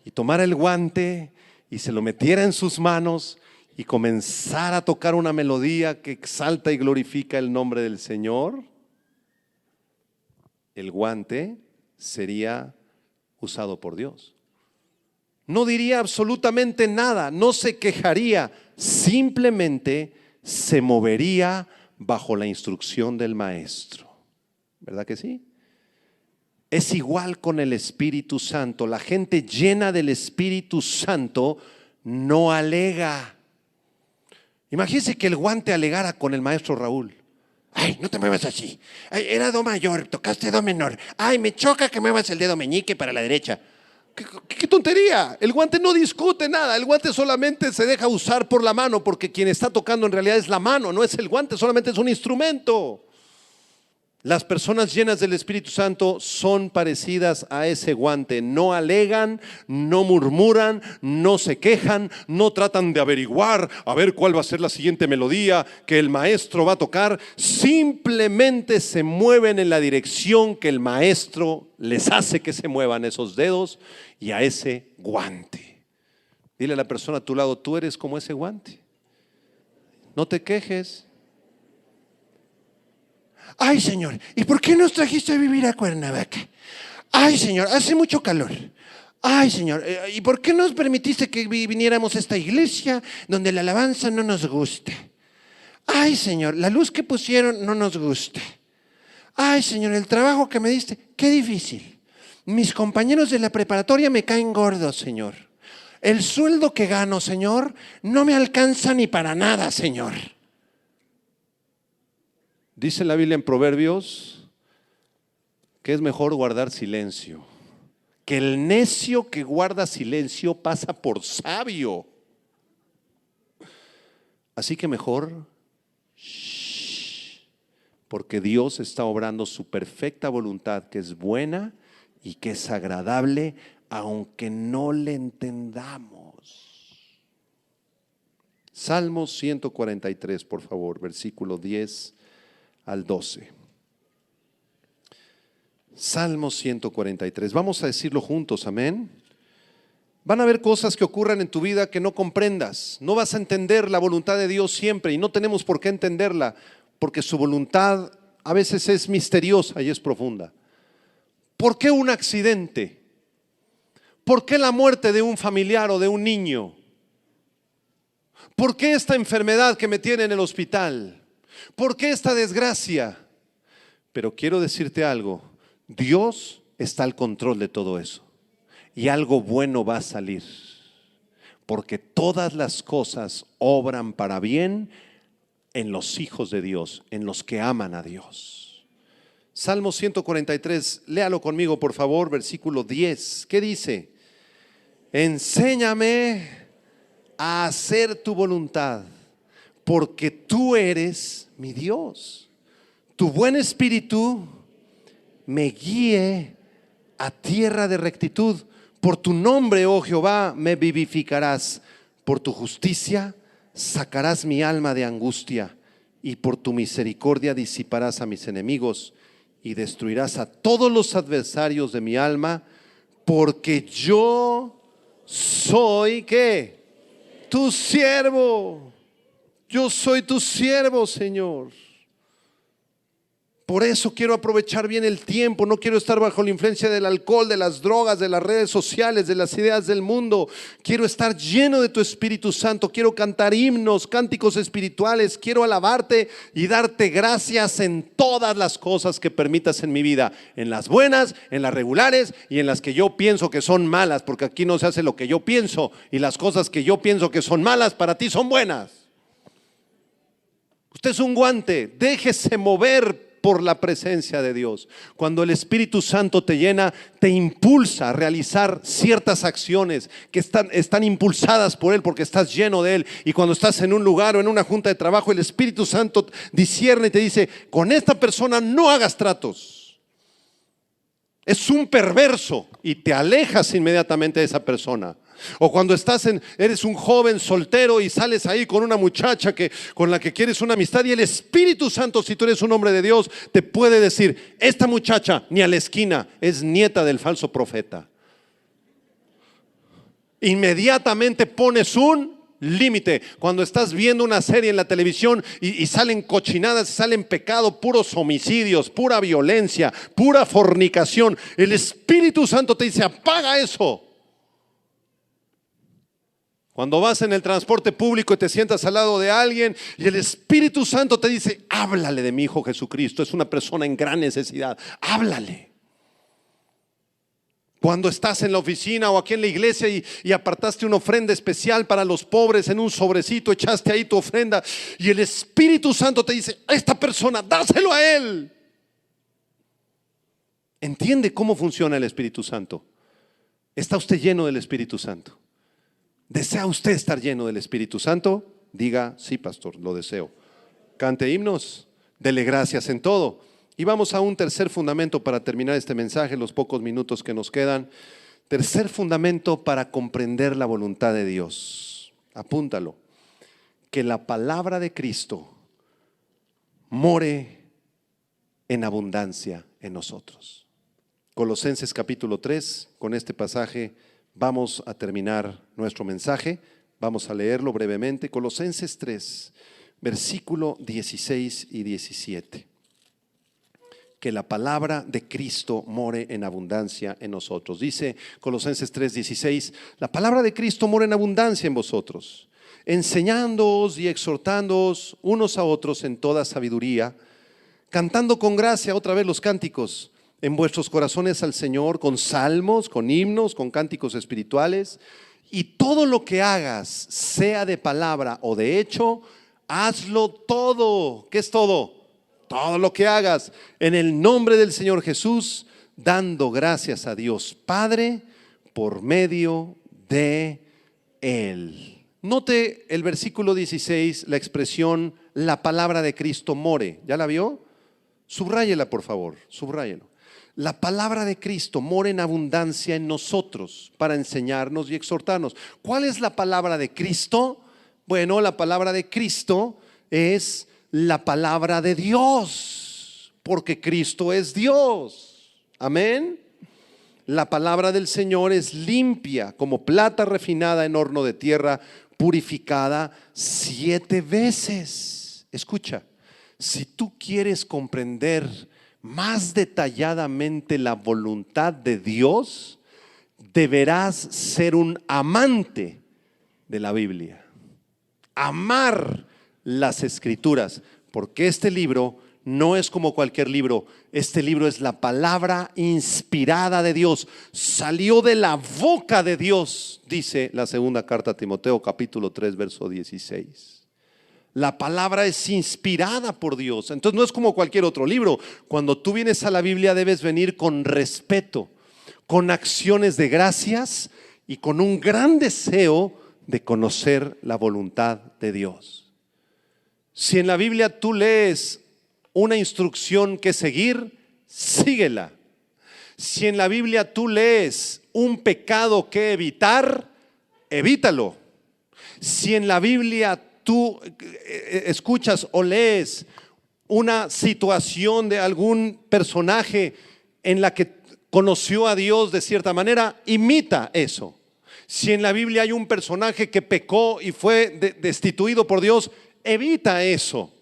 y tomara el guante y se lo metiera en sus manos y comenzara a tocar una melodía que exalta y glorifica el nombre del Señor, el guante sería usado por Dios. No diría absolutamente nada, no se quejaría, simplemente se movería bajo la instrucción del maestro. ¿Verdad que sí? Es igual con el Espíritu Santo. La gente llena del Espíritu Santo no alega. Imagínense que el guante alegara con el maestro Raúl. Ay, no te muevas así. Ay, era do mayor, tocaste do menor. Ay, me choca que muevas el dedo meñique para la derecha. ¿Qué tontería? El guante no discute nada. El guante solamente se deja usar por la mano, porque quien está tocando en realidad es la mano, no es el guante, solamente es un instrumento. Las personas llenas del Espíritu Santo son parecidas a ese guante. No alegan, no murmuran, no se quejan, no tratan de averiguar a ver cuál va a ser la siguiente melodía que el maestro va a tocar. Simplemente se mueven en la dirección que el maestro les hace que se muevan esos dedos y a ese guante. Dile a la persona a tu lado: tú eres como ese guante. No te quejes. Ay, Señor, ¿y por qué nos trajiste a vivir a Cuernavaca? Ay, Señor, hace mucho calor. Ay, Señor, ¿y por qué nos permitiste que viniéramos a esta iglesia donde la alabanza no nos gusta? Ay, Señor, la luz que pusieron no nos gusta. Ay, Señor, el trabajo que me diste, qué difícil. Mis compañeros de la preparatoria me caen gordos, Señor. El sueldo que gano, Señor, no me alcanza ni para nada, Señor. Dice la Biblia en Proverbios que es mejor guardar silencio, que el necio que guarda silencio pasa por sabio. Así que mejor, porque Dios está obrando su perfecta voluntad, que es buena y que es agradable, aunque no le entendamos. Salmos 143, por favor, versículo 10 al 12. Salmos 143. Vamos a decirlo juntos, amén. Van a haber cosas que ocurran en tu vida que no comprendas. No vas a entender la voluntad de Dios siempre, y no tenemos por qué entenderla, porque su voluntad a veces es misteriosa y es profunda. ¿Por qué un accidente? ¿Por qué la muerte de un familiar o de un niño? ¿Por qué esta enfermedad que me tiene en el hospital? ¿Por qué esta desgracia? Pero quiero decirte algo: Dios está al control de todo eso, y algo bueno va a salir, porque todas las cosas obran para bien en los hijos de Dios, en los que aman a Dios. Salmo 143, léalo conmigo por favor, versículo 10. ¿Qué dice? Enséñame a hacer tu voluntad, porque tú eres mi Dios. Tu buen espíritu me guíe a tierra de rectitud. Por tu nombre, oh Jehová, me vivificarás. Por tu justicia sacarás mi alma de angustia y por tu misericordia disiparás a mis enemigos y destruirás a todos los adversarios de mi alma, porque yo soy, ¿qué? Tu siervo. Yo soy tu siervo, Señor. Por eso quiero aprovechar bien el tiempo. No quiero estar bajo la influencia del alcohol, de las drogas, de las redes sociales, de las ideas del mundo. Quiero estar lleno de tu Espíritu Santo. Quiero cantar himnos, cánticos espirituales. Quiero alabarte y darte gracias en todas las cosas que permitas en mi vida. En las buenas, en las regulares y en las que yo pienso que son malas. Porque aquí no se hace lo que yo pienso. Y las cosas que yo pienso que son malas para ti son buenas. Usted es un guante. Déjese mover por la presencia de Dios. Cuando el Espíritu Santo te llena, te impulsa a realizar ciertas acciones que están impulsadas por Él porque estás lleno de Él. Y cuando estás en un lugar o en una junta de trabajo, el Espíritu Santo discierne y te dice: con esta persona no hagas tratos. Es un perverso, y te alejas inmediatamente de esa persona. O cuando eres un joven soltero y sales ahí con una muchacha con la que quieres una amistad, y el Espíritu Santo, si tú eres un hombre de Dios, te puede decir: esta muchacha ni a la esquina, es nieta del falso profeta. Inmediatamente pones un límite. Cuando estás viendo una serie en la televisión y salen cochinadas, salen pecado, puros homicidios, pura violencia, pura fornicación, el Espíritu Santo te dice: apaga eso. Cuando vas en el transporte público y te sientas al lado de alguien y el Espíritu Santo te dice: háblale de mi Hijo Jesucristo, es una persona en gran necesidad, háblale. Cuando estás en la oficina o aquí en la iglesia y apartaste una ofrenda especial para los pobres en un sobrecito, echaste ahí tu ofrenda y el Espíritu Santo te dice: a esta persona, dáselo a él. ¿Entiende cómo funciona el Espíritu Santo? ¿Está usted lleno del Espíritu Santo? ¿Desea usted estar lleno del Espíritu Santo? Diga: sí, pastor, lo deseo. Cante himnos, dele gracias en todo. Y vamos a un tercer fundamento para terminar este mensaje, los pocos minutos que nos quedan. Tercer fundamento para comprender la voluntad de Dios. Apúntalo: que la palabra de Cristo more en abundancia en nosotros. Colosenses capítulo 3, con este pasaje vamos a terminar nuestro mensaje. Vamos a leerlo brevemente. Colosenses 3, versículo 16 y 17. Que la palabra de Cristo more en abundancia en nosotros. Dice Colosenses 3, 16: la palabra de Cristo more en abundancia en vosotros, enseñándoos y exhortándoos unos a otros en toda sabiduría, cantando con gracia, otra vez los cánticos, en vuestros corazones al Señor, con salmos, con himnos, con cánticos espirituales. Y todo lo que hagas, sea de palabra o de hecho, hazlo todo. ¿Qué es todo? Todo lo que hagas en el nombre del Señor Jesús, dando gracias a Dios Padre por medio de Él. Note el versículo 16, la expresión: la palabra de Cristo more. ¿Ya la vio? Subráyela, por favor, subráyelo. La palabra de Cristo mora en abundancia en nosotros para enseñarnos y exhortarnos. ¿Cuál es la palabra de Cristo? Bueno, la palabra de Cristo es la palabra de Dios, porque Cristo es Dios. Amén. La palabra del Señor es limpia como plata refinada en horno de tierra, purificada 7 veces. Escucha, si tú quieres comprender más detalladamente la voluntad de Dios, deberás ser un amante de la Biblia, amar las Escrituras, porque este libro no es como cualquier libro. Este libro es la palabra inspirada de Dios, salió de la boca de Dios, dice la segunda carta a Timoteo capítulo 3 verso 16. La palabra es inspirada por Dios. Entonces no es como cualquier otro libro. Cuando tú vienes a la Biblia debes venir con respeto, con acciones de gracias y con un gran deseo de conocer la voluntad de Dios. Si en la Biblia tú lees una instrucción que seguir, síguela. Si en la Biblia tú lees un pecado que evitar, evítalo. Si en la Biblia tú escuchas o lees una situación de algún personaje en la que conoció a Dios de cierta manera, imita eso. Si en la Biblia hay un personaje que pecó y fue destituido por Dios, evita eso.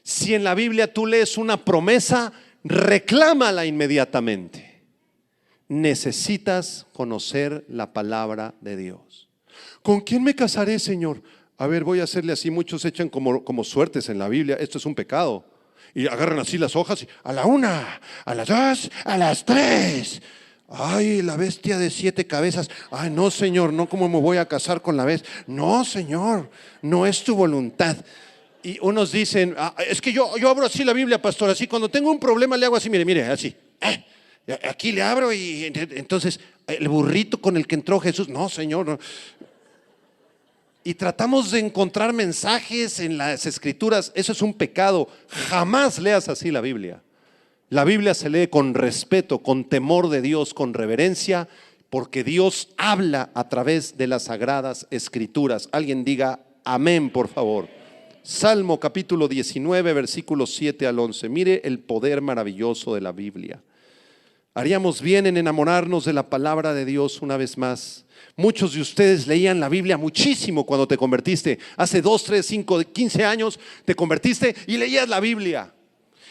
Si en la Biblia tú lees una promesa, reclámala inmediatamente. Necesitas conocer la palabra de Dios. ¿Con quién me casaré, Señor? A ver, voy a hacerle así. Muchos echan como suertes en la Biblia. Esto es un pecado. Y agarran así las hojas y a la 1, a las 2, a las 3. Ay, la bestia de 7 cabezas. Ay, no, Señor, no, ¿cómo me voy a casar con la bestia? No, Señor, no es tu voluntad. Y unos dicen, es que yo abro así la Biblia, pastor, así cuando tengo un problema le hago así, mire, así. Aquí le abro y entonces el burrito con el que entró Jesús. No, Señor, no. Y tratamos de encontrar mensajes en las escrituras. Eso es un pecado. Jamás leas así la Biblia. La Biblia se lee con respeto, con temor de Dios, con reverencia, porque Dios habla a través de las sagradas escrituras. Alguien diga amén, por favor. Salmo capítulo 19, versículos 7 al 11. Mire el poder maravilloso de la Biblia. Haríamos bien en enamorarnos de la palabra de Dios una vez más. Muchos de ustedes leían la Biblia muchísimo cuando te convertiste. Hace 2, 3, 5, 15 años te convertiste y leías la Biblia.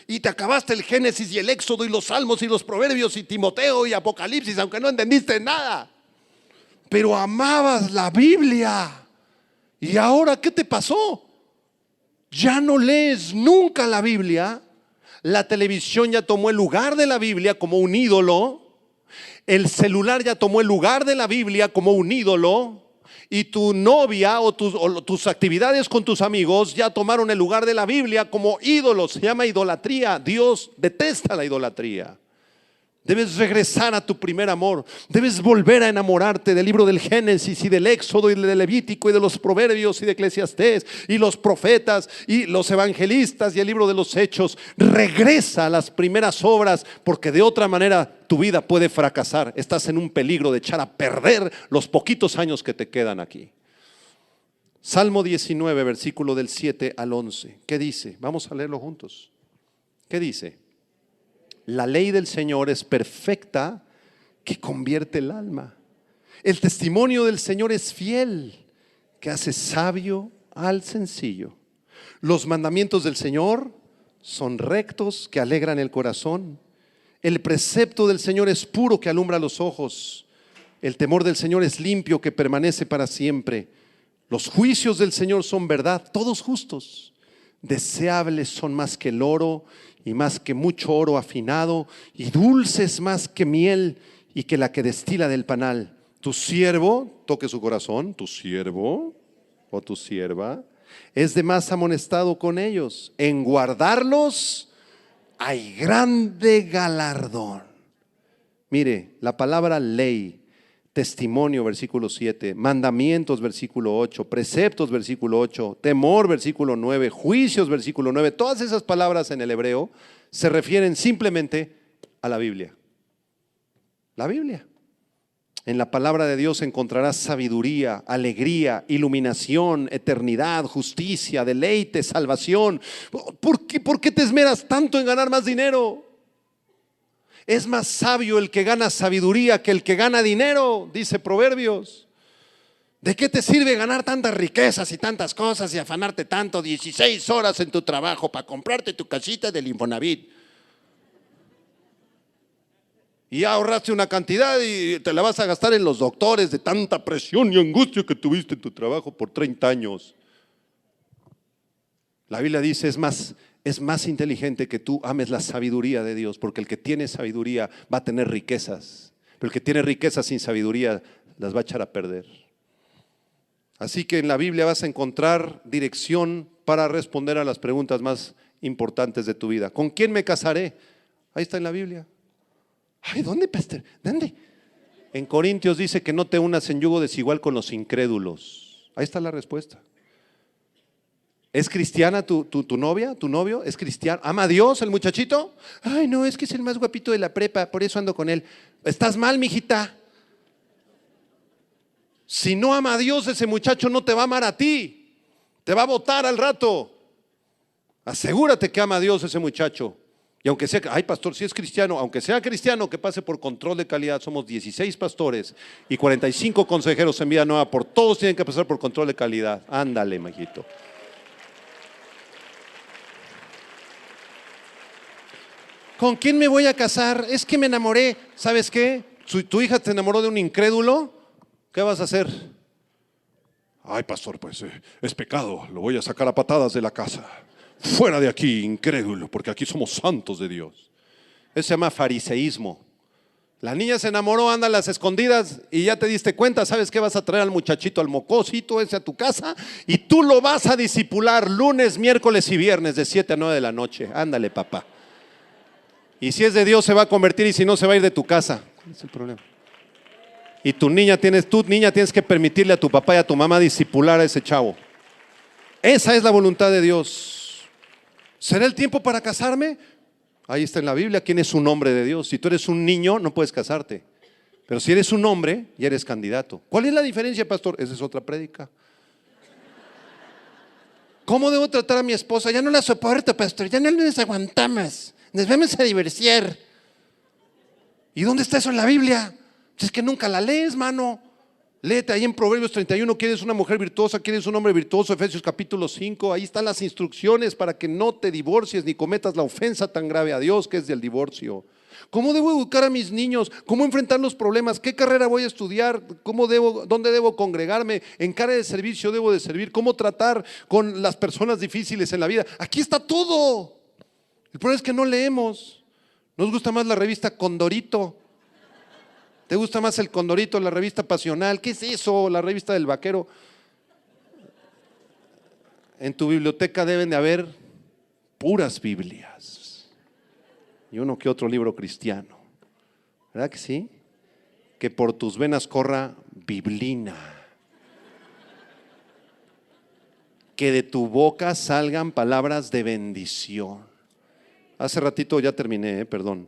Y te acabaste el Génesis y el Éxodo y los Salmos y los Proverbios y Timoteo y Apocalipsis, aunque no entendiste nada. Pero amabas la Biblia. ¿Y ahora qué te pasó? Ya no lees nunca la Biblia. La televisión ya tomó el lugar de la Biblia como un ídolo. El celular ya tomó el lugar de la Biblia como un ídolo. Y tu novia o tus actividades con tus amigos ya tomaron el lugar de la Biblia como ídolos. Se llama idolatría. Dios detesta la idolatría. Debes regresar a tu primer amor. Debes volver a enamorarte del libro del Génesis y del Éxodo y del Levítico y de los Proverbios y de Eclesiastés y los profetas y los evangelistas y el libro de los Hechos. Regresa a las primeras obras, porque de otra manera tu vida puede fracasar. Estás en un peligro de echar a perder los poquitos años que te quedan aquí. Salmo 19, versículo del 7 al 11. ¿Qué dice? Vamos a leerlo juntos. ¿Qué dice? La ley del Señor es perfecta, que convierte el alma. El testimonio del Señor es fiel, que hace sabio al sencillo. Los mandamientos del Señor son rectos, que alegran el corazón. El precepto del Señor es puro, que alumbra los ojos. El temor del Señor es limpio, que permanece para siempre. Los juicios del Señor son verdad, todos justos. Deseables son más que el oro y más que mucho oro afinado, y dulces más que miel y que la que destila del panal. Tu siervo, toque su corazón, tu siervo o tu sierva es de más amonestado con ellos. En guardarlos hay grande galardón. Mire, la palabra ley, testimonio, versículo 7, mandamientos, versículo 8, preceptos, versículo 8, temor, versículo 9, juicios, versículo 9, todas esas palabras en el hebreo se refieren simplemente a la Biblia. La Biblia. En la palabra de Dios encontrarás sabiduría, alegría, iluminación, eternidad, justicia, deleite, salvación. ¿Por qué te esmeras tanto en ganar más dinero? Es más sabio el que gana sabiduría que el que gana dinero, dice Proverbios. ¿De qué te sirve ganar tantas riquezas y tantas cosas y afanarte tanto 16 horas en tu trabajo para comprarte tu casita del Infonavit? Y ya ahorraste una cantidad y te la vas a gastar en los doctores de tanta presión y angustia que tuviste en tu trabajo por 30 años. La Biblia dice, es más inteligente que tú ames la sabiduría de Dios, porque el que tiene sabiduría va a tener riquezas, pero el que tiene riquezas sin sabiduría las va a echar a perder. Así que en la Biblia vas a encontrar dirección para responder a las preguntas más importantes de tu vida. ¿Con quién me casaré? Ahí está en la Biblia. Ay, ¿dónde, pastor? ¿Dónde? En Corintios dice que no te unas en yugo desigual con los incrédulos. Ahí está la respuesta. ¿Es cristiana tu novia, tu novio? ¿Es cristiano? ¿Ama a Dios el muchachito? Ay, no, es que es el más guapito de la prepa, por eso ando con él. Estás mal, mijita. Si no ama a Dios, ese muchacho no te va a amar a ti. Te va a botar al rato. Asegúrate que ama a Dios ese muchacho. Y aunque sea, ay pastor, si es cristiano, aunque sea cristiano, que pase por control de calidad. Somos 16 pastores y 45 consejeros en Vida Nueva. Por todos tienen que pasar por control de calidad. Ándale, majito. ¿Con quién me voy a casar? Es que me enamoré. ¿Sabes qué? ¿Tu hija te enamoró de un incrédulo? ¿Qué vas a hacer? Ay pastor, pues es pecado. Lo voy a sacar a patadas de la casa. Fuera de aquí, incrédulo, porque aquí somos santos de Dios. Eso se llama fariseísmo. La niña se enamoró, anda a las escondidas y ya te diste cuenta. ¿Sabes qué? Vas a traer al muchachito, al mocosito ese a tu casa y tú lo vas a discipular lunes, miércoles y viernes de 7 a 9 de la noche. Ándale, papá. Y si es de Dios se va a convertir y si no se va a ir de tu casa. ¿Cuál es el problema? Y tu niña tienes que permitirle a tu papá y a tu mamá discipular a ese chavo. Esa es la voluntad de Dios. ¿Será el tiempo para casarme? Ahí está en la Biblia quién es un hombre de Dios. Si tú eres un niño no puedes casarte, pero si eres un hombre ya eres candidato. ¿Cuál es la diferencia, pastor? Esa es otra prédica. ¿Cómo debo tratar a mi esposa? Ya no la soporto, pastor, ya no nos aguantamos, nos vamos a divorciar. ¿Y dónde está eso en la Biblia? Es que nunca la lees, mano. Léete ahí en Proverbios 31, ¿quieres una mujer virtuosa? ¿Quieres un hombre virtuoso? Efesios capítulo 5, ahí están las instrucciones para que no te divorcies ni cometas la ofensa tan grave a Dios que es del divorcio. ¿Cómo debo educar a mis niños? ¿Cómo enfrentar los problemas? ¿Qué carrera voy a estudiar? ¿Dónde debo congregarme? ¿En qué área de servicio debo de servir? ¿Cómo tratar con las personas difíciles en la vida? Aquí está todo. El problema es que no leemos. Nos gusta más la revista Condorito. ¿Te gusta más el Condorito, la revista Pasional? ¿Qué es eso? La revista del vaquero. En tu biblioteca deben de haber puras Biblias y uno que otro libro cristiano. ¿Verdad que sí? Que por tus venas corra biblina. Que de tu boca salgan palabras de bendición. Hace ratito ya terminé, perdón.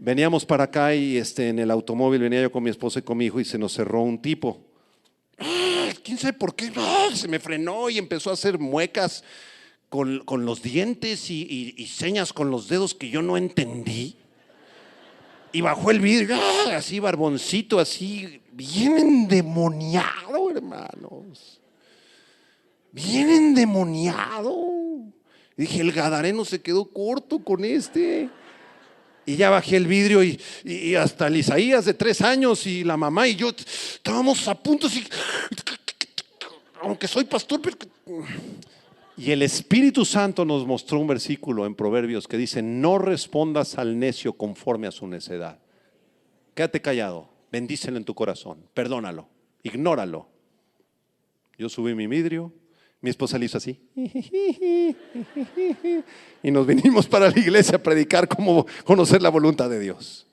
Veníamos para acá y en el automóvil venía yo con mi esposa y con mi hijo y se nos cerró un tipo. ¿Quién sabe por qué? Se me frenó y empezó a hacer muecas con los dientes y señas con los dedos que yo no entendí. Y bajó el vidrio, así barboncito, así, bien endemoniado, hermanos. Bien endemoniado. Y dije, el gadareno se quedó corto con este. Y ya bajé el vidrio y hasta el Isaías de 3 años y la mamá y yo estábamos a punto, así, aunque soy pastor. Pero... Y el Espíritu Santo nos mostró un versículo en Proverbios que dice: no respondas al necio conforme a su necedad. Quédate callado, bendícelo en tu corazón, perdónalo, ignóralo. Yo subí mi vidrio. Mi esposa le hizo así y nos vinimos para la iglesia a predicar cómo conocer la voluntad de Dios.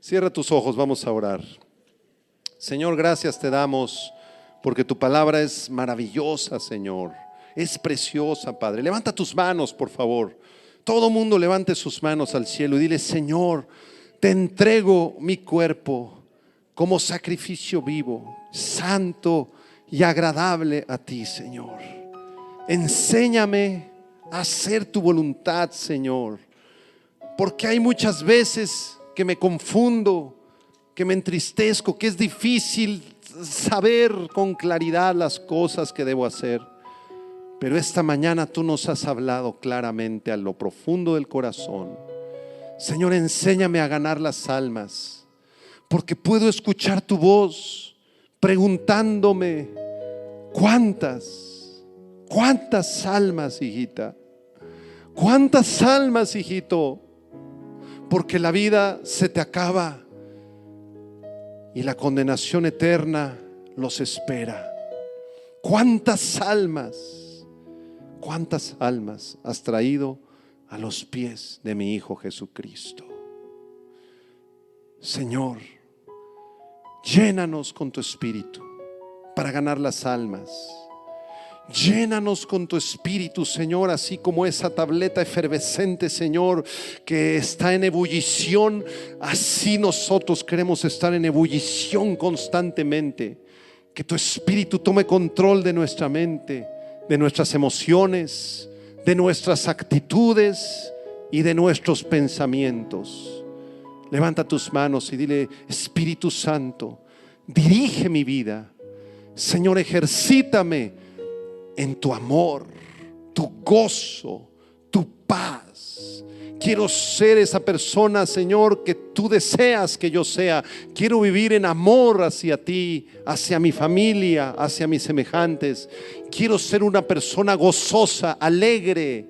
Cierra tus ojos, vamos a orar. Señor, gracias te damos porque tu palabra es maravillosa, Señor. Es preciosa, Padre. Levanta tus manos, por favor. Todo mundo levante sus manos al cielo y dile: Señor, te entrego mi cuerpo como sacrificio vivo, santo y agradable a ti, Señor. Enséñame a hacer tu voluntad, Señor, porque hay muchas veces que me confundo, que me entristezco, que es difícil saber con claridad las cosas que debo hacer. Pero esta mañana tú nos has hablado claramente a lo profundo del corazón. Señor, enséñame a ganar las almas, porque puedo escuchar tu voz preguntándome: ¿cuántas almas, hijita? ¿Cuántas almas, hijito? Porque la vida se te acaba y la condenación eterna los espera. ¿Cuántas almas has traído a los pies de mi Hijo Jesucristo? Señor, llénanos con tu Espíritu para ganar las almas. Llénanos con tu Espíritu, Señor, así como esa tableta efervescente, Señor, que está en ebullición. Así nosotros queremos estar en ebullición constantemente. Que tu Espíritu tome control de nuestra mente, de nuestras emociones, de nuestras actitudes y de nuestros pensamientos. Levanta tus manos y dile: Espíritu Santo, dirige mi vida. Señor, ejercítame en tu amor, tu gozo, tu paz. Quiero ser esa persona, Señor, que tú deseas que yo sea. Quiero vivir en amor hacia ti, hacia mi familia, hacia mis semejantes. Quiero ser una persona gozosa, alegre.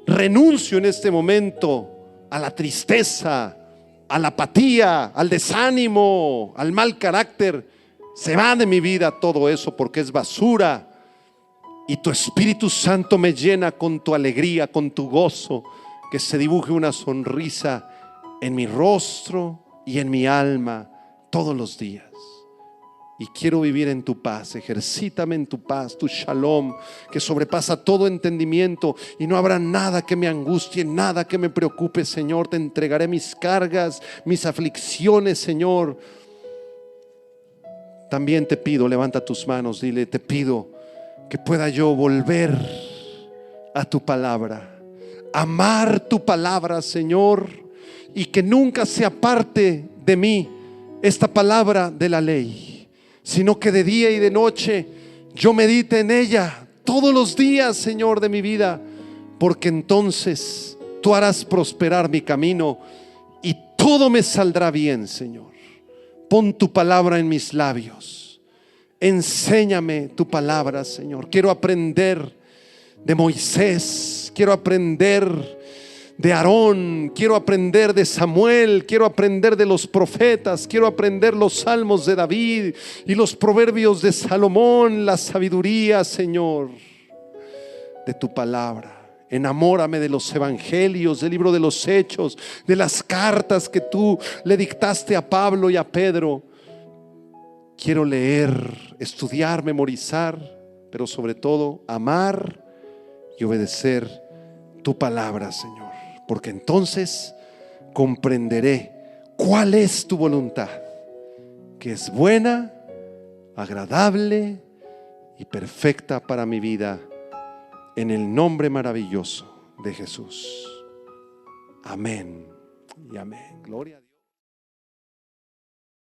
Renuncio en este momento a la tristeza, a la apatía, al desánimo, al mal carácter. Se va de mi vida todo eso porque es basura. Y tu Espíritu Santo me llena con tu alegría, con tu gozo. Que se dibuje una sonrisa en mi rostro y en mi alma todos los días. Y quiero vivir en tu paz. Ejercítame en tu paz, tu shalom, que sobrepasa todo entendimiento. Y no habrá nada que me angustie, nada que me preocupe, Señor. Te entregaré mis cargas, mis aflicciones, Señor. También te pido, levanta tus manos, dile: te pido que pueda yo volver a tu palabra, amar tu palabra, Señor, y que nunca se aparte de mí esta palabra de la ley, sino que de día y de noche yo medite en ella todos los días, Señor, de mi vida, porque entonces tú harás prosperar mi camino y todo me saldrá bien, Señor. Pon tu palabra en mis labios. Enséñame tu palabra, Señor. Quiero aprender de Moisés, quiero aprender de Aarón, quiero aprender de Samuel, quiero aprender de los profetas, quiero aprender los salmos de David y los proverbios de Salomón, la sabiduría, Señor, de tu palabra. Enamórame de los evangelios, del libro de los Hechos, de las cartas que tú le dictaste a Pablo y a Pedro. Quiero leer, estudiar, memorizar, pero sobre todo amar y obedecer tu palabra, Señor, porque entonces comprenderé cuál es tu voluntad, que es buena, agradable y perfecta para mi vida, en el nombre maravilloso de Jesús. Amén y amén. Gloria a Dios.